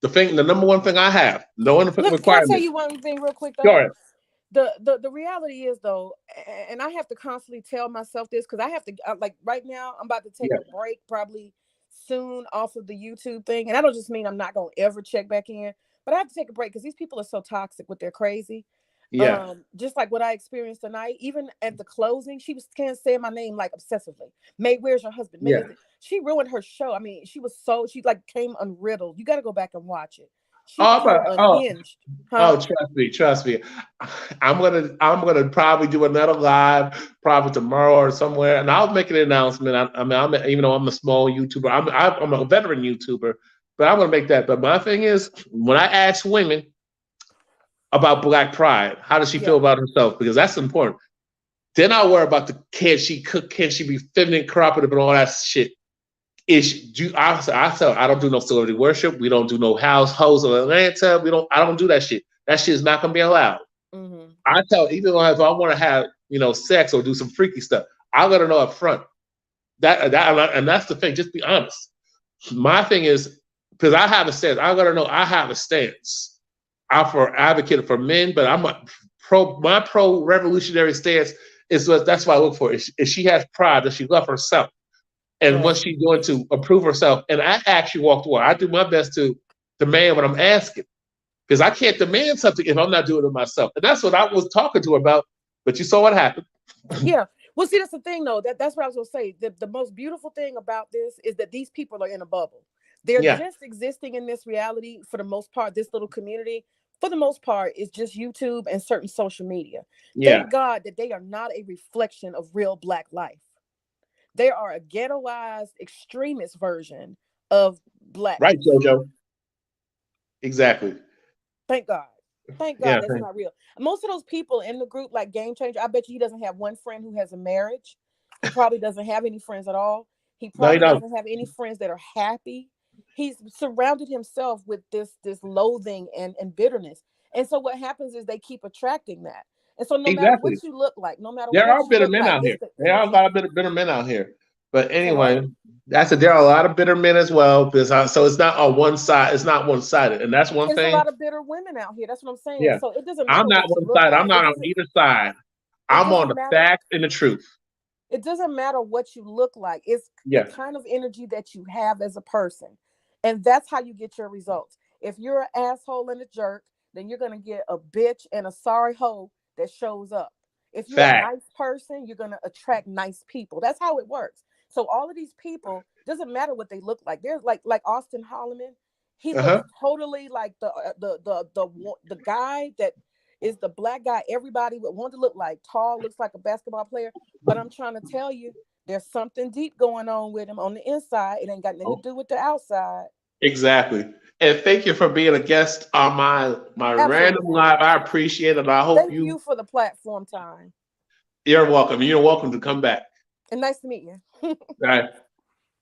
the number one thing I have, no one requirement. Can I tell you one thing real quick though? Go ahead. The reality is though, and I have to constantly tell myself this because I have to, like right now, I'm about to take a break probably soon off of the YouTube thing. And I don't just mean I'm not going to ever check back in, but I have to take a break because these people are so toxic with their crazy. Yeah. Just like what I experienced tonight, even at the closing, she can't say my name like obsessively. May, where's your husband? May, she ruined her show. I mean, she came unriddled. You got to go back and watch it. Unhinged. Trust me. I'm gonna probably do another live probably tomorrow or somewhere, and I'll make an announcement. I'm even though I'm a small YouTuber, I'm a veteran YouTuber, but I'm gonna make that. But my thing is, when I ask women about Black pride, how does she feel about herself? Because that's important. Then I'll worry about can she cook, can she be feminine, cooperative, and all that shit. I don't do no celebrity worship. We don't do no hoes of Atlanta. I don't do that shit. That shit is not gonna be allowed. Mm-hmm. I tell even if I want to have sex or do some freaky stuff, I gotta know up front. And that's the thing. Just be honest. My thing is because I have a stance. I gotta know I have a stance. I'm for advocate for men, but my pro revolutionary stance is that's what I look for. If she has pride, does she love herself? And what she's doing to improve herself. And I actually walked away. I do my best to demand what I'm asking. Because I can't demand something if I'm not doing it myself. And that's what I was talking to her about. But you saw what happened. Yeah. Well, see, that's the thing, though. That's what I was going to say. The most beautiful thing about this is that these people are in a bubble. They're just existing in this reality for the most part, this little community. for the most part, it's just YouTube and certain social media. Yeah. Thank God that they are not a reflection of real Black life. They are a ghettoized extremist version of Black. Right, JoJo. Exactly. Thank God. Thank God that's not real. Most of those people in the group, like Game Changer, I bet you he doesn't have one friend who has a marriage. He probably doesn't have any friends at all. He probably doesn't have any friends that are happy. He's surrounded himself with this loathing and bitterness. And so what happens is they keep attracting that. And so no matter what you look like, no matter there what are bitter men out here. There are a lot of bitter men out here. But anyway, that's it. There are a lot of bitter men as well. So it's not on one side. It's not one-sided, and that's one thing. There's a lot of bitter women out here. That's what I'm saying. Yeah. So it doesn't matter. I'm not one-sided. I'm not on either side. I'm on the facts and the truth. It doesn't matter what you look like. It's the kind of energy that you have as a person, and that's how you get your results. If you're an asshole and a jerk, then you're gonna get a bitch and a sorry hoe that shows up. If you're a nice person, you're gonna attract nice people. That's how it works. So all of these people, doesn't matter what they look like. There's like Austin Holloman. He looks totally like the guy that is the Black guy everybody would want to look like. Tall, looks like a basketball player. But I'm trying to tell you, there's something deep going on with him on the inside. It ain't got nothing to do with the outside. Exactly. And thank you for being a guest on my random live. I appreciate it. I hope thank you for the platform time. You're welcome. You're welcome to come back. And nice to meet you. All right.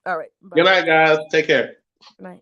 All right. Bye. Good night, guys. Take care. Good night.